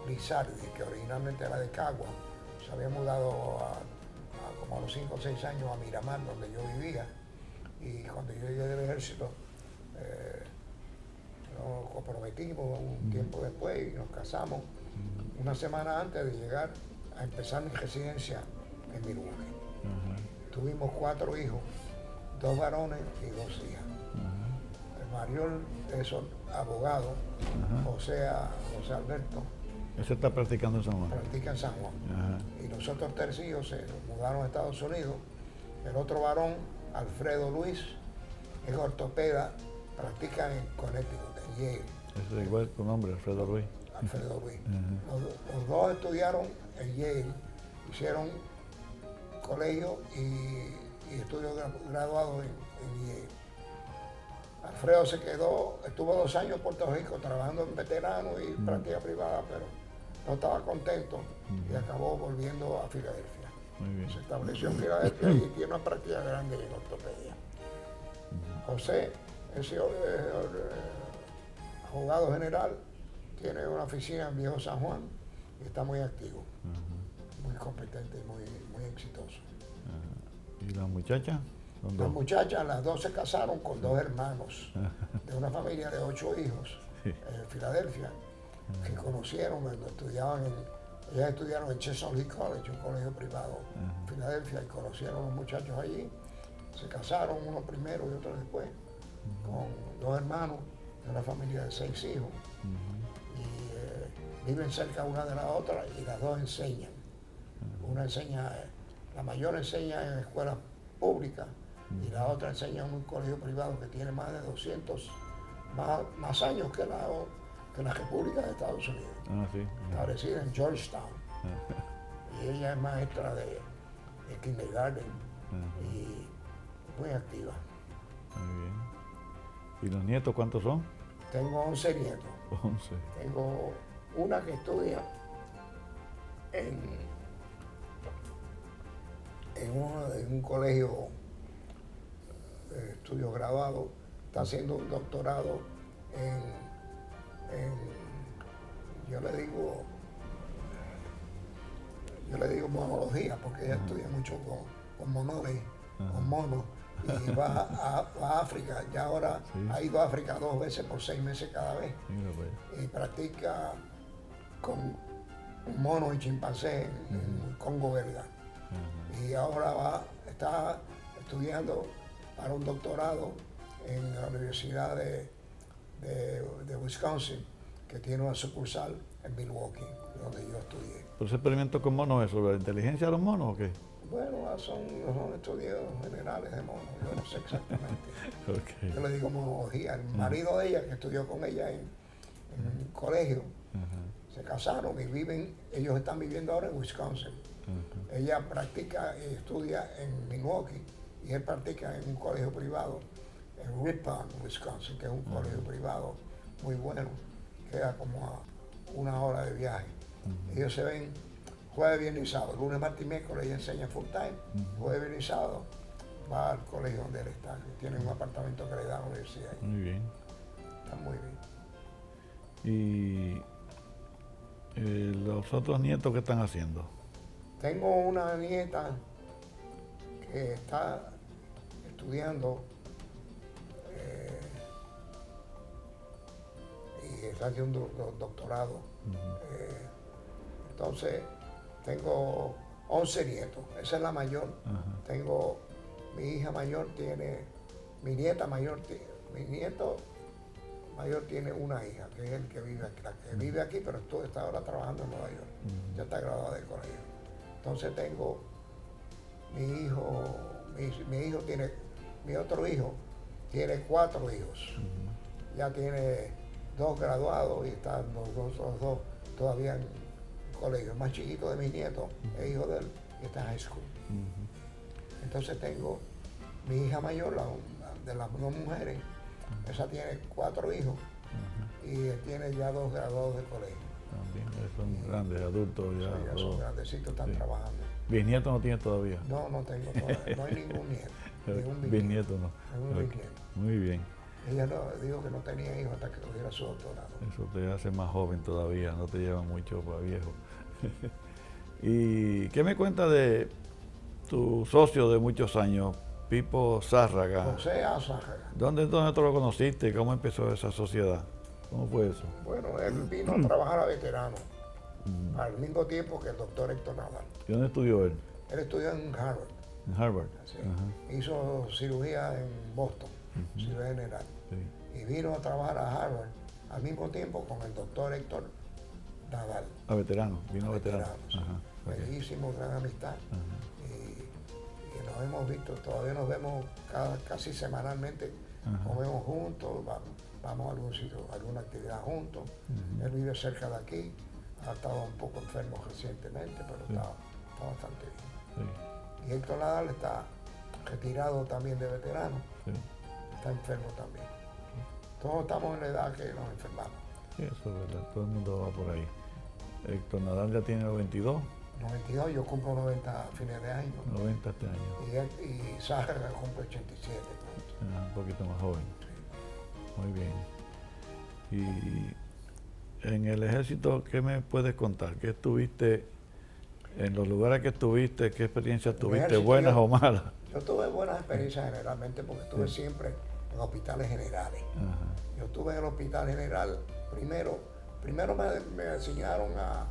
Speaker 2: Lizardi, que originalmente era de Cagua. Se había mudado como a los 5 o 6 años a Miramar, donde yo vivía. Y cuando yo llegué del ejército, nos comprometimos un tiempo después y nos casamos una semana antes de llegar a empezar mi residencia en Milwaukee.
Speaker 1: Ajá,
Speaker 2: Tuvimos 4 hijos, 2 varones y 2 hijas. El mayor es abogado, José Alberto,
Speaker 1: ese está practicando en San Juan.
Speaker 2: practica en San Juan.
Speaker 1: Ajá,
Speaker 2: Y los otros 3 hijos se mudaron a Estados Unidos. El otro varón, Alfredo Luis, es ortopeda, practica en Connecticut, en Yale.
Speaker 1: ese es igual con nombre, Alfredo Ruiz.
Speaker 2: Alfredo Luis. Los 2 estudiaron en Yale, hicieron colegio y estudios graduados en Yale. Alfredo estuvo 2 años en Puerto Rico trabajando en veteranos y práctica privada, pero no estaba contento y acabó volviendo a Filadelfia.
Speaker 1: Muy bien.
Speaker 2: Se estableció en Filadelfia y tiene una práctica grande en ortopedia. José es abogado general, tiene una oficina en Viejo San Juan y está muy activo, muy competente y muy exitoso.
Speaker 1: ¿Y las muchachas? Son
Speaker 2: Las
Speaker 1: 2.
Speaker 2: muchachas, las 2 se casaron con 2 hermanos de una familia de 8 hijos en Filadelfia, que conocieron cuando ellas estudiaron en Chesapeake Hill College, un colegio privado en Filadelfia, y conocieron a los muchachos allí. Se casaron, uno primero y otro después, con 2 hermanos de una familia de 6 hijos. y viven cerca una de la otra y las dos enseñan. Una enseña, la mayor enseña en escuelas públicas y la otra enseña en un colegio privado que tiene más de 200, más años que la República de Estados Unidos.
Speaker 1: Ah, sí.
Speaker 2: Establecida en Georgetown. Y ella es maestra de kindergarten y muy activa.
Speaker 1: Muy bien. ¿Y los nietos cuántos son?
Speaker 2: Tengo 11 nietos.
Speaker 1: 11.
Speaker 2: Tengo una que estudia en un colegio de estudios graduados, está haciendo un doctorado yo le digo monología, porque ella estudia mucho con monones, con monos, y va a África. Ya ahora ha ido a África 2 veces por 6 meses cada vez. Y practica con monos y chimpancés en el Congo belga. Y ahora está estudiando para un doctorado en la Universidad de Wisconsin, que tiene una sucursal en Milwaukee, donde yo estudié.
Speaker 1: ¿Pero ese experimento con monos es sobre la inteligencia de los monos o qué?
Speaker 2: Bueno, son estudios generales de monos, yo no sé exactamente.
Speaker 1: Okay.
Speaker 2: Yo le digo monología. El marido de ella, que estudió con ella en un colegio, se casaron y ellos están viviendo ahora en Wisconsin. Ella practica y estudia en Milwaukee y él practica en un colegio privado en Ripon, Wisconsin, que es un colegio privado muy bueno, queda como a 1 hora de viaje. Ellos se ven jueves, viernes y sábado, lunes, martes y miércoles ella enseña full time, jueves, viernes y sábado va al colegio donde él está, que tiene un apartamento que le da a la universidad.
Speaker 1: Muy bien.
Speaker 2: Está muy bien.
Speaker 1: ¿Y los otros nietos qué están haciendo?
Speaker 2: Tengo una nieta que está estudiando y está haciendo un doctorado. Entonces, tengo 11 nietos, esa es la mayor. Tengo, mi hija mayor tiene, mi nieto mayor tiene una hija, que es el que vive aquí, la que vive aquí, pero está ahora trabajando en Nueva York, ya está graduada del colegio. Entonces tengo mi otro hijo tiene 4 hijos, ya tiene 2 graduados y están los dos todavía en colegio. El más chiquito de mis nietos es hijo de él y está en high school. Entonces tengo mi hija mayor, de las 2 mujeres, esa tiene 4 hijos y tiene ya 2 graduados de colegio.
Speaker 1: También son grandes, adultos ya.
Speaker 2: Sí, ya son grandecitos, están trabajando.
Speaker 1: ¿Bisnieto no tienes todavía?
Speaker 2: No, no tengo todavía, no hay ningún nieto. Ningún
Speaker 1: Bisnieto no.
Speaker 2: Ningún bisnieto.
Speaker 1: Muy bien.
Speaker 2: Ella dijo que no tenía hijos hasta que tuviera su doctorado.
Speaker 1: Eso te hace más joven todavía, no te lleva mucho para viejo. ¿Y qué me cuentas de tu socio de muchos años, Pipo Zárraga?
Speaker 2: José A. Zárraga.
Speaker 1: ¿Dónde tú lo conociste? ¿Cómo empezó esa sociedad? ¿Cómo fue eso?
Speaker 2: Bueno, él vino a trabajar a veterano al mismo tiempo que el doctor Héctor Nadal.
Speaker 1: ¿Y dónde estudió él?
Speaker 2: Él estudió en Harvard.
Speaker 1: En Harvard.
Speaker 2: Sí. Hizo cirugía en Boston, cirugía general.
Speaker 1: Sí.
Speaker 2: Y vino a trabajar a Harvard al mismo tiempo con el doctor Héctor Nadal.
Speaker 1: A veterano, vino a veterano.
Speaker 2: Sí. Allí hicimos gran amistad y nos hemos visto, todavía nos vemos casi semanalmente, comemos juntos, vamos a algún sitio, a alguna actividad juntos. Él vive cerca de aquí, ha estado un poco enfermo recientemente, pero está bastante bien. Y Héctor Nadal está retirado también de veterano, está enfermo también. Todos estamos en la edad que nos enfermamos.
Speaker 1: Sí, eso es verdad, todo el mundo va por ahí. Héctor Nadal ya tiene 92.
Speaker 2: 92, yo cumplo 90 a fines de año.
Speaker 1: 90 este año.
Speaker 2: Y Zárraga cumple 87.
Speaker 1: Un poquito más joven.
Speaker 2: Sí.
Speaker 1: Muy bien. Y en el ejército, ¿qué me puedes contar? ¿Qué estuviste, en los lugares que estuviste, qué experiencias tuviste, buenas o malas?
Speaker 2: Yo tuve buenas experiencias generalmente porque estuve siempre en hospitales generales. Yo estuve en el hospital general, primero me asignaron a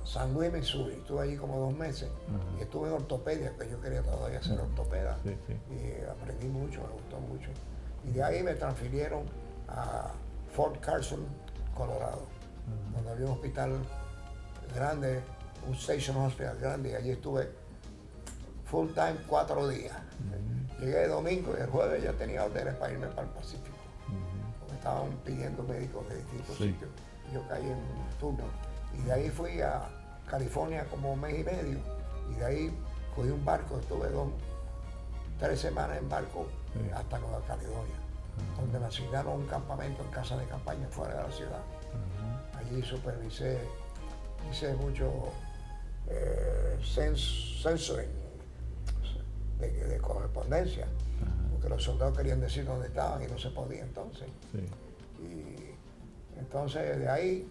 Speaker 2: San Luis, Missouri. Estuve allí como 2 meses y estuve en ortopedia, que yo quería todavía ser ortopeda. Y aprendí mucho, me gustó mucho. Y de ahí me transfirieron a Fort Carson, Colorado, donde había un hospital grande, un Station Hospital grande, y allí estuve full time 4 días. Llegué el domingo y el jueves ya tenía órdenes para irme para el Pacífico, porque estaban pidiendo médicos de distintos sitios. Yo caí en un turno y de ahí fui a California como 1 mes y medio, y de ahí cogí un barco, estuve 3 semanas en barco hasta Nueva Caledonia, donde me asignaron un campamento en casa de campaña fuera de la ciudad. Allí supervisé, hice mucho censoring de correspondencia, porque los soldados querían decir dónde estaban y no se podía entonces. Y entonces de ahí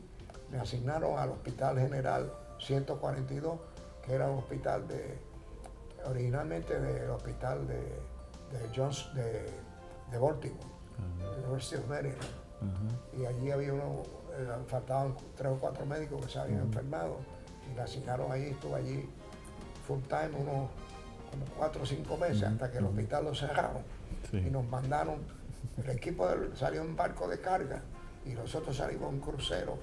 Speaker 2: me asignaron al Hospital General 142, que era un hospital originalmente del hospital de Baltimore, University of Maryland. Y allí había faltaban 3 o 4 médicos que se habían enfermado y me asignaron allí, estuve allí full time como 4 o 5 meses hasta que el hospital lo cerraron y nos mandaron, el equipo salió en barco de carga y nosotros salimos en un crucero,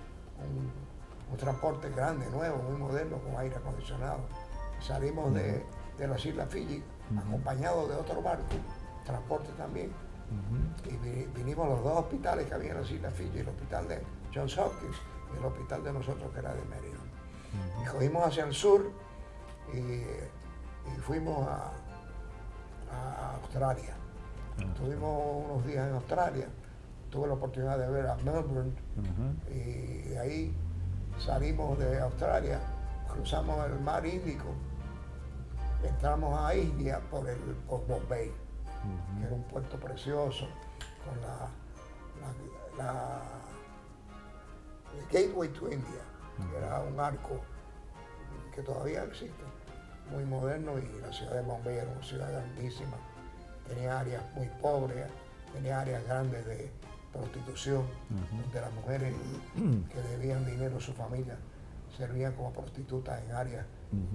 Speaker 2: un transporte grande, nuevo, muy moderno, con aire acondicionado. Salimos de las Islas Fiji acompañados de otro barco, transporte también, y vinimos a los 2 hospitales que había en las Islas Fiji, el hospital de Johns Hopkins y el hospital de nosotros que era de Maryland. Y cogimos hacia el sur y fuimos a Australia. Estuvimos unos días en Australia, tuve la oportunidad de ver a Melbourne y de ahí salimos de Australia, cruzamos el mar Índico, entramos a India por Bombay, que era un puerto precioso, con el Gateway to India, que era un arco que todavía existe, muy moderno, y la ciudad de Bombay era una ciudad grandísima, tenía áreas muy pobres, tenía áreas grandes de prostitución, donde las mujeres que debían dinero a su familia servían como prostitutas en áreas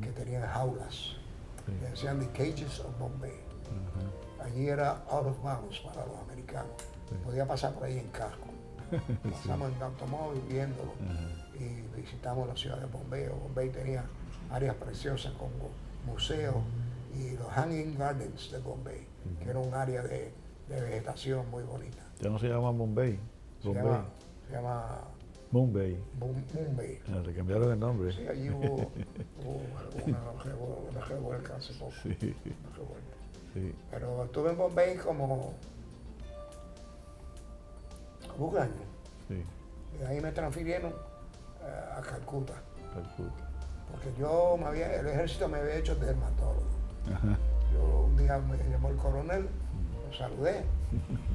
Speaker 2: que tenían jaulas, que decían the cages of Bombay. Allí era out of bounds para los americanos, podía pasar por ahí en casco. Pasamos en automóvil viéndolo y visitamos la ciudad de Bombay. Bombay tenía áreas preciosas como museos y los Hanging Gardens de Bombay, que era un área de vegetación muy bonita.
Speaker 1: Ya no se llama Bombay.
Speaker 2: Se llama
Speaker 1: Mumbai.
Speaker 2: Mumbai.
Speaker 1: Le cambiaron el nombre.
Speaker 2: Sí, allí hubo una revuelta hace poco.
Speaker 1: Sí.
Speaker 2: Una revuelta.
Speaker 1: Sí.
Speaker 2: Pero estuve en Bombay como 1 año.
Speaker 1: Sí.
Speaker 2: Y de ahí me transfirieron a Calcuta.
Speaker 1: Calcuta.
Speaker 2: Porque el ejército me había hecho dermatólogo.
Speaker 1: Ajá.
Speaker 2: Yo un día me llamó el coronel, lo saludé,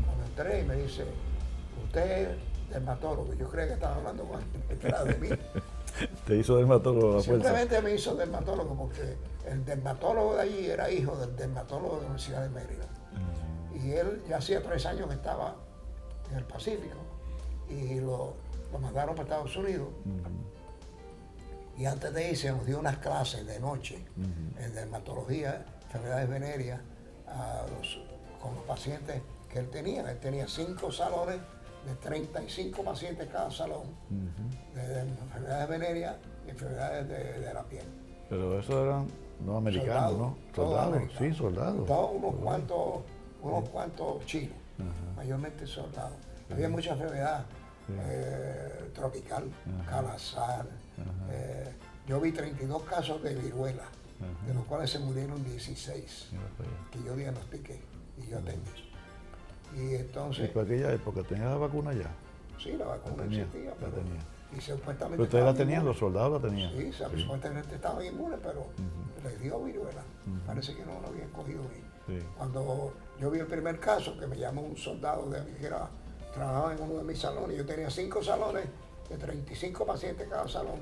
Speaker 2: cuando entré y me dice, usted es dermatólogo. Yo creía que estaba hablando con él, que era de mí.
Speaker 1: Te hizo dermatólogo a la fuerza.
Speaker 2: Simplemente me hizo dermatólogo porque el dermatólogo de allí era hijo del dermatólogo de la Universidad de Maryland. Y él ya hacía 3 años que estaba en el Pacífico y lo mandaron para Estados Unidos. Y antes de irse nos dio unas clases de noche en dermatología, enfermedades venéreas, con los pacientes que él tenía. Él tenía 5 salones de 35 pacientes cada salón, de enfermedades venéreas y enfermedades de la piel.
Speaker 1: Pero esos eran no americanos,
Speaker 2: Soldados,
Speaker 1: ¿no?
Speaker 2: todos
Speaker 1: Soldados,
Speaker 2: americanos.
Speaker 1: sí, soldados.
Speaker 2: Todos unos cuantos chinos, mayormente soldados. Había mucha enfermedad tropical, calazar. Yo vi 32 casos de viruela, de los cuales se murieron 16, que yo diagnostiqué y yo atendí. Y entonces...
Speaker 1: ¿Y por aquella época tenía la vacuna ya?
Speaker 2: Sí, la vacuna existía, pero... Y supuestamente...
Speaker 1: ¿Pero ustedes la tenían, los soldados la tenían?
Speaker 2: Sí, supuestamente estaban inmunes, pero les dio viruela. Parece que no lo habían cogido bien.
Speaker 1: Sí.
Speaker 2: Cuando yo vi el primer caso, que me llamó un soldado que trabajaba en uno de mis salones, yo tenía 5 salones de 35 pacientes cada salón,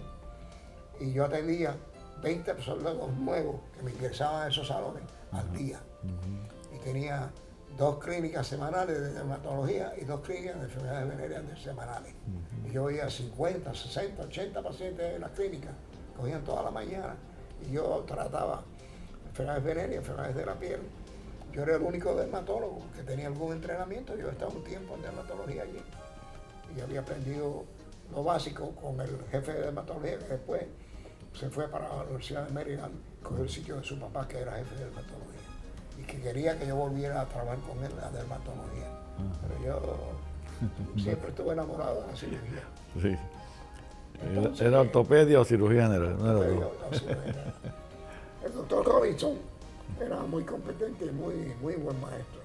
Speaker 2: y yo atendía 20 soldados nuevos que me ingresaban a esos salones al día. Y tenía 2 clínicas semanales de dermatología y 2 clínicas de enfermedades venéreas semanales. Y yo veía 50, 60, 80 pacientes en las clínicas, cogían toda la mañana, y yo trataba enfermedades venéreas, enfermedades de la piel. Yo era el único dermatólogo que tenía algún entrenamiento. Yo he estado un tiempo en dermatología allí. y había aprendido lo básico con el jefe de dermatología, que después se fue para la Universidad de Maryland, cogió el sitio de su papá, que era jefe de dermatología, y que quería que yo volviera a trabajar con él en la dermatología. Pero yo siempre estuve enamorado de la cirugía.
Speaker 1: Sí.
Speaker 2: Entonces,
Speaker 1: ¿Era ortopedia o cirugía general? No era
Speaker 2: Pero
Speaker 1: dos.
Speaker 2: yo, el doctor Robinson era muy competente y muy buen maestro.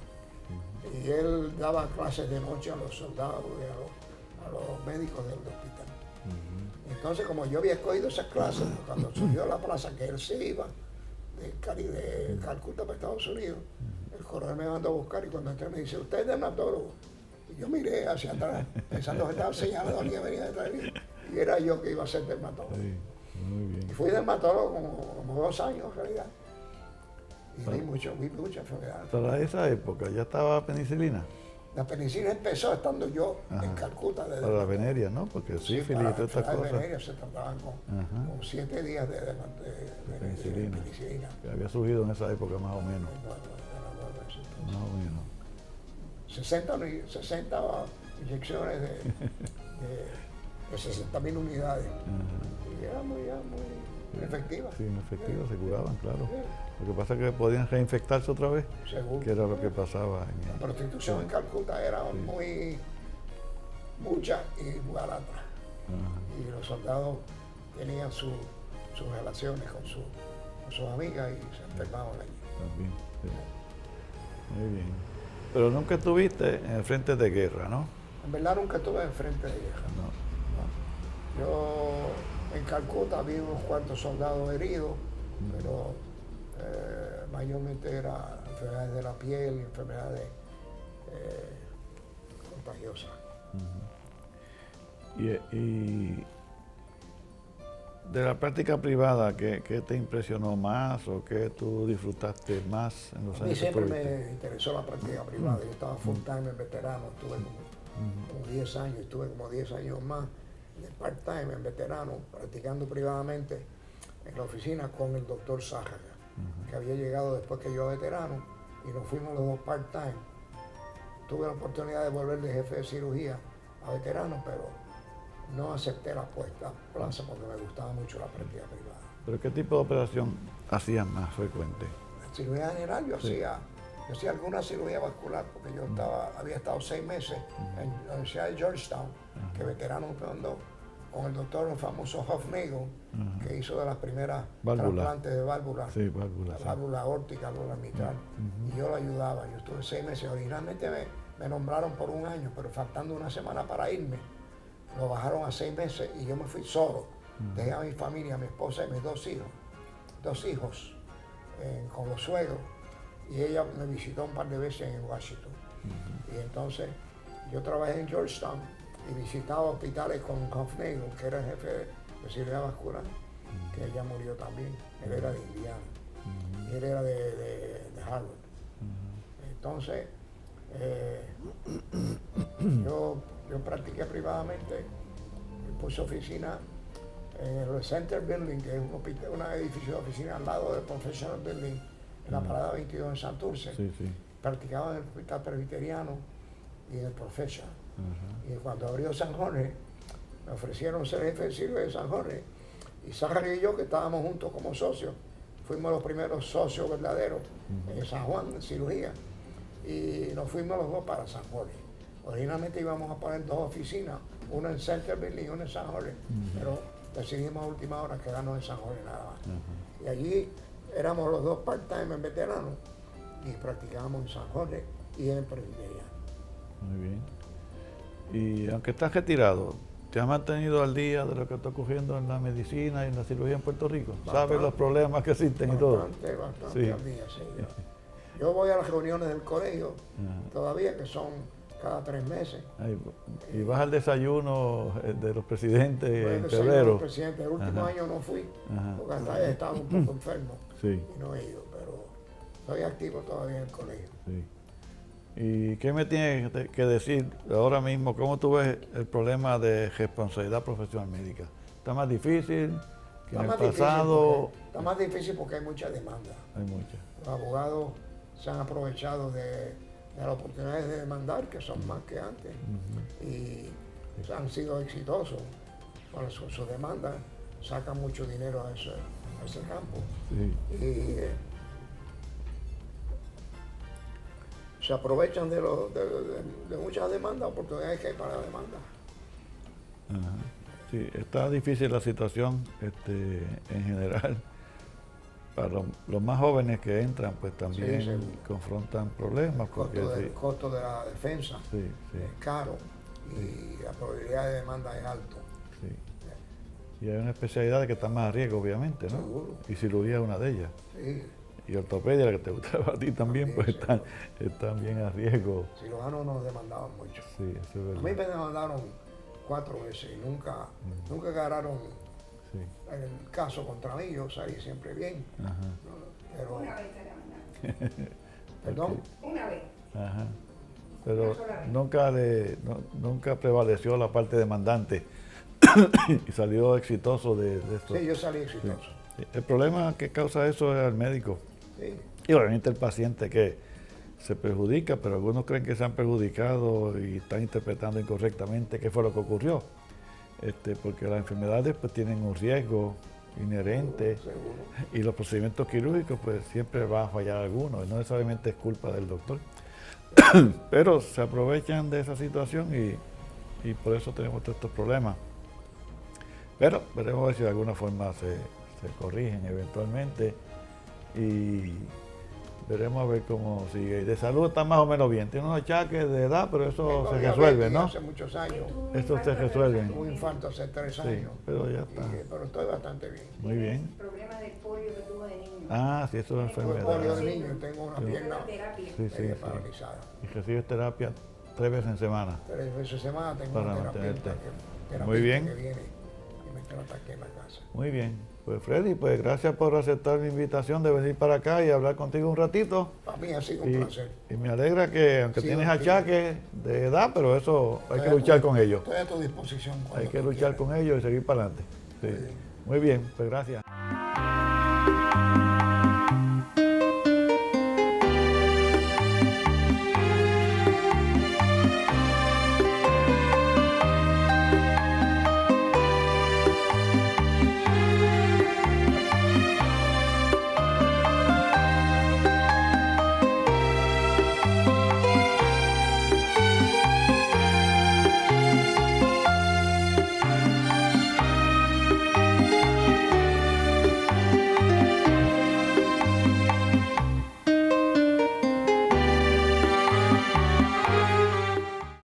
Speaker 2: Y él daba clases de noche a los soldados y a los médicos del hospital. Entonces, como yo había escogido esas clases, cuando surgió la plaza que él se iba de Calcuta para Estados Unidos, el coronel me mandó a buscar y cuando entré me dice, ¿usted es dermatólogo? Y yo miré hacia atrás, pensando que estaba señalando a alguien que venía detrás de mí, y era yo que iba a ser dermatólogo.
Speaker 1: Sí, muy bien.
Speaker 2: Y fui dermatólogo como 2 años en realidad. Y vi muchas enfermedades.
Speaker 1: Para esa época ya estaba penicilina.
Speaker 2: La penicilina empezó estando yo en Calcuta.
Speaker 1: Para la veneria, ¿no? Porque sífilis y
Speaker 2: para
Speaker 1: todas estas
Speaker 2: enfermedades
Speaker 1: cosas.
Speaker 2: venéreas se trataban con 7 días de
Speaker 1: Penicilina.
Speaker 2: penicilina.
Speaker 1: Que había surgido en esa época más o menos. Más o menos.
Speaker 2: 60 inyecciones de 60.000 unidades. Y era muy efectiva.
Speaker 1: Sí, efectivo, se curaban, claro. Lo que pasa es que podían reinfectarse otra vez,
Speaker 2: Seguro.
Speaker 1: que era lo que pasaba
Speaker 2: La
Speaker 1: en
Speaker 2: prostitución en Calcuta era mucha y barata. Y los soldados tenían sus relaciones con sus amigas y se enfermaban allí.
Speaker 1: también. Sí. Muy bien. Pero nunca estuviste en el frente de guerra, ¿no?
Speaker 2: En verdad nunca estuve en frente de guerra.
Speaker 1: No.
Speaker 2: Yo en Calcuta vi unos cuantos soldados heridos, pero mayormente eran enfermedades de la piel, enfermedades contagiosas.
Speaker 1: Y de la práctica privada, ¿qué te impresionó más o qué tú disfrutaste más en los
Speaker 2: A mí
Speaker 1: años que
Speaker 2: siempre
Speaker 1: estuviste?
Speaker 2: me interesó la práctica privada. Yo estaba full time en veterano, estuve como 10 años, estuve como 10 años más de part time en veterano, practicando privadamente en la oficina con el doctor Zárraga, que había llegado después que yo veterano, y nos fuimos los dos part time. Tuve la oportunidad de volver de jefe de cirugía a veterano, pero no acepté la plaza porque me gustaba mucho la práctica privada.
Speaker 1: ¿Pero qué tipo de operación hacías más frecuente?
Speaker 2: En cirugía general yo hacía alguna cirugía vascular porque yo había estado 6 meses en la Universidad de Georgetown, que veterano me mandó, con el doctor, el famoso Hofnagel, que hizo de las primeras trasplantes de válvulas,
Speaker 1: Sí, válvula.
Speaker 2: la válvula aórtica, válvula mitral, y yo lo ayudaba. Yo estuve 6 meses, originalmente me nombraron por 1 año, pero faltando 1 semana para irme, lo bajaron a 6 meses y yo me fui solo. Dejé a mi familia, a mi esposa y mis 2 hijos, con los suegros, y ella me visitó un par de veces en Washington. Y entonces yo trabajé en Georgetown y visitaba hospitales con Hofnagel, que era el jefe de cirugía vascular, que ella murió también. Él era de Indiana y él era de Harvard. Entonces, yo practiqué privadamente, puse oficina en el Center Building, que es un edificio de oficina al lado del Professional Building, en la parada 22 en Santurce.
Speaker 1: Sí, sí.
Speaker 2: Practicaba en el Hospital Presbiteriano y en el Professional. Y cuando abrió San Jorge, me ofrecieron ser jefe de cirugía de San Jorge. Y Zárraga y yo, que estábamos juntos como socios, fuimos los primeros socios verdaderos en San Juan de cirugía. Y nos fuimos los dos para San Jorge. Originalmente íbamos a poner 2 oficinas, una en Center Building y una en San Jorge, pero decidimos a última hora quedarnos en San Jorge nada más. Y allí éramos los dos part-time en veterano y practicábamos en San Jorge y en el Presbiteriano.
Speaker 1: Muy bien. Y aunque estás retirado, ¿te has mantenido al día de lo que está ocurriendo en la medicina y en la cirugía en Puerto Rico? ¿Sabes los problemas que existen y todo?
Speaker 2: Bastante
Speaker 1: Sí.
Speaker 2: al día, sí. Yo voy a las reuniones del colegio todavía, que son cada 3 meses.
Speaker 1: Y vas al desayuno de los presidentes
Speaker 2: Voy al
Speaker 1: en
Speaker 2: desayuno
Speaker 1: febrero.
Speaker 2: del presidente. El último año no fui, porque hasta ahí estaba un poco enfermo
Speaker 1: Sí,
Speaker 2: y no he ido, pero estoy activo todavía en el colegio.
Speaker 1: sí. ¿Y qué me tienes que decir ahora mismo? ¿Cómo tú ves el problema de responsabilidad profesional médica? ¿Está más difícil que en el pasado?
Speaker 2: Está más difícil porque hay mucha demanda.
Speaker 1: Hay muchas.
Speaker 2: Los abogados se han aprovechado de las oportunidades de demandar, que son más que antes. Y han sido exitosos con sus demandas, sacan mucho dinero a ese campo.
Speaker 1: Sí.
Speaker 2: Y se aprovechan de muchas demandas, oportunidades que hay para la demanda.
Speaker 1: Ajá. Sí, está difícil la situación en general. Para los más jóvenes que entran, pues también
Speaker 2: Sí,
Speaker 1: confrontan problemas.
Speaker 2: El costo de la defensa
Speaker 1: Sí,
Speaker 2: es caro y la probabilidad de demanda es alto.
Speaker 1: sí. Y hay una especialidad que está más a riesgo, obviamente, ¿no?
Speaker 2: Seguro.
Speaker 1: Y cirugía es una de ellas.
Speaker 2: Sí,
Speaker 1: Y ortopedia, la que te gustaba a ti también, pues están bien a riesgo.
Speaker 2: cirujanos nos demandaban mucho.
Speaker 1: Sí, eso es
Speaker 2: A mí
Speaker 1: verdad.
Speaker 2: me demandaron 4 veces y nunca ganaron
Speaker 1: Sí.
Speaker 2: el caso contra mí. Yo salí siempre bien.
Speaker 1: Ajá.
Speaker 2: Pero,
Speaker 3: Una vez te la mandaron.
Speaker 2: perdón,
Speaker 3: Una vez.
Speaker 1: Ajá. Pero
Speaker 3: Una sola vez.
Speaker 1: nunca prevaleció la parte demandante y salió exitoso de esto.
Speaker 2: sí, yo salí exitoso.
Speaker 1: Sí. El problema que causa eso es al médico
Speaker 2: Sí.
Speaker 1: y obviamente el paciente que se perjudica, pero algunos creen que se han perjudicado y están interpretando incorrectamente qué fue lo que ocurrió. Porque las enfermedades pues tienen un riesgo inherente
Speaker 2: Seguro.
Speaker 1: y los procedimientos quirúrgicos pues siempre va a fallar alguno, y no necesariamente es culpa del doctor. Pero se aprovechan de esa situación y por eso tenemos todos estos problemas. Pero veremos a ver si de alguna forma se corrigen eventualmente y veremos a ver cómo sigue. Y de salud está más o menos bien, tiene unos achaques de edad, pero eso
Speaker 2: Tengo
Speaker 1: se
Speaker 2: diabetes
Speaker 1: resuelve, ¿no?
Speaker 2: Hace muchos años.
Speaker 1: Eso se resuelve.
Speaker 2: Tuve un infarto hace 3
Speaker 1: Sí,
Speaker 2: años.
Speaker 1: pero ya está.
Speaker 2: Pero estoy bastante bien.
Speaker 1: Muy bien.
Speaker 3: El problema del polio que tuvo de niño.
Speaker 1: Ah, sí, eso es
Speaker 2: Tuve
Speaker 1: enfermedad.
Speaker 2: polio de niño y tengo una
Speaker 1: Sí.
Speaker 2: pierna
Speaker 3: La terapia.
Speaker 1: Sí, sí,
Speaker 2: media
Speaker 1: sí.
Speaker 2: paralizada.
Speaker 1: Y recibes terapia 3 veces en semana.
Speaker 2: 3 veces a semana tengo
Speaker 1: Para
Speaker 2: una terapeuta
Speaker 1: mantenerte. Muy bien.
Speaker 2: que viene y me trata aquí en la casa.
Speaker 1: Muy bien. Pues Freddy, pues gracias por aceptar mi invitación de venir para acá y hablar contigo un ratito.
Speaker 2: Para mí ha sido un
Speaker 1: Y,
Speaker 2: placer.
Speaker 1: y me alegra que, aunque
Speaker 2: Sí,
Speaker 1: tienes
Speaker 2: sí.
Speaker 1: achaques de edad, pero eso hay que luchar con ellos.
Speaker 2: Estoy a tu disposición.
Speaker 1: Hay
Speaker 2: cuando
Speaker 1: que
Speaker 2: tú
Speaker 1: luchar
Speaker 2: quieras.
Speaker 1: con ellos y seguir para adelante. Sí.
Speaker 2: Muy bien.
Speaker 1: Muy bien, pues gracias.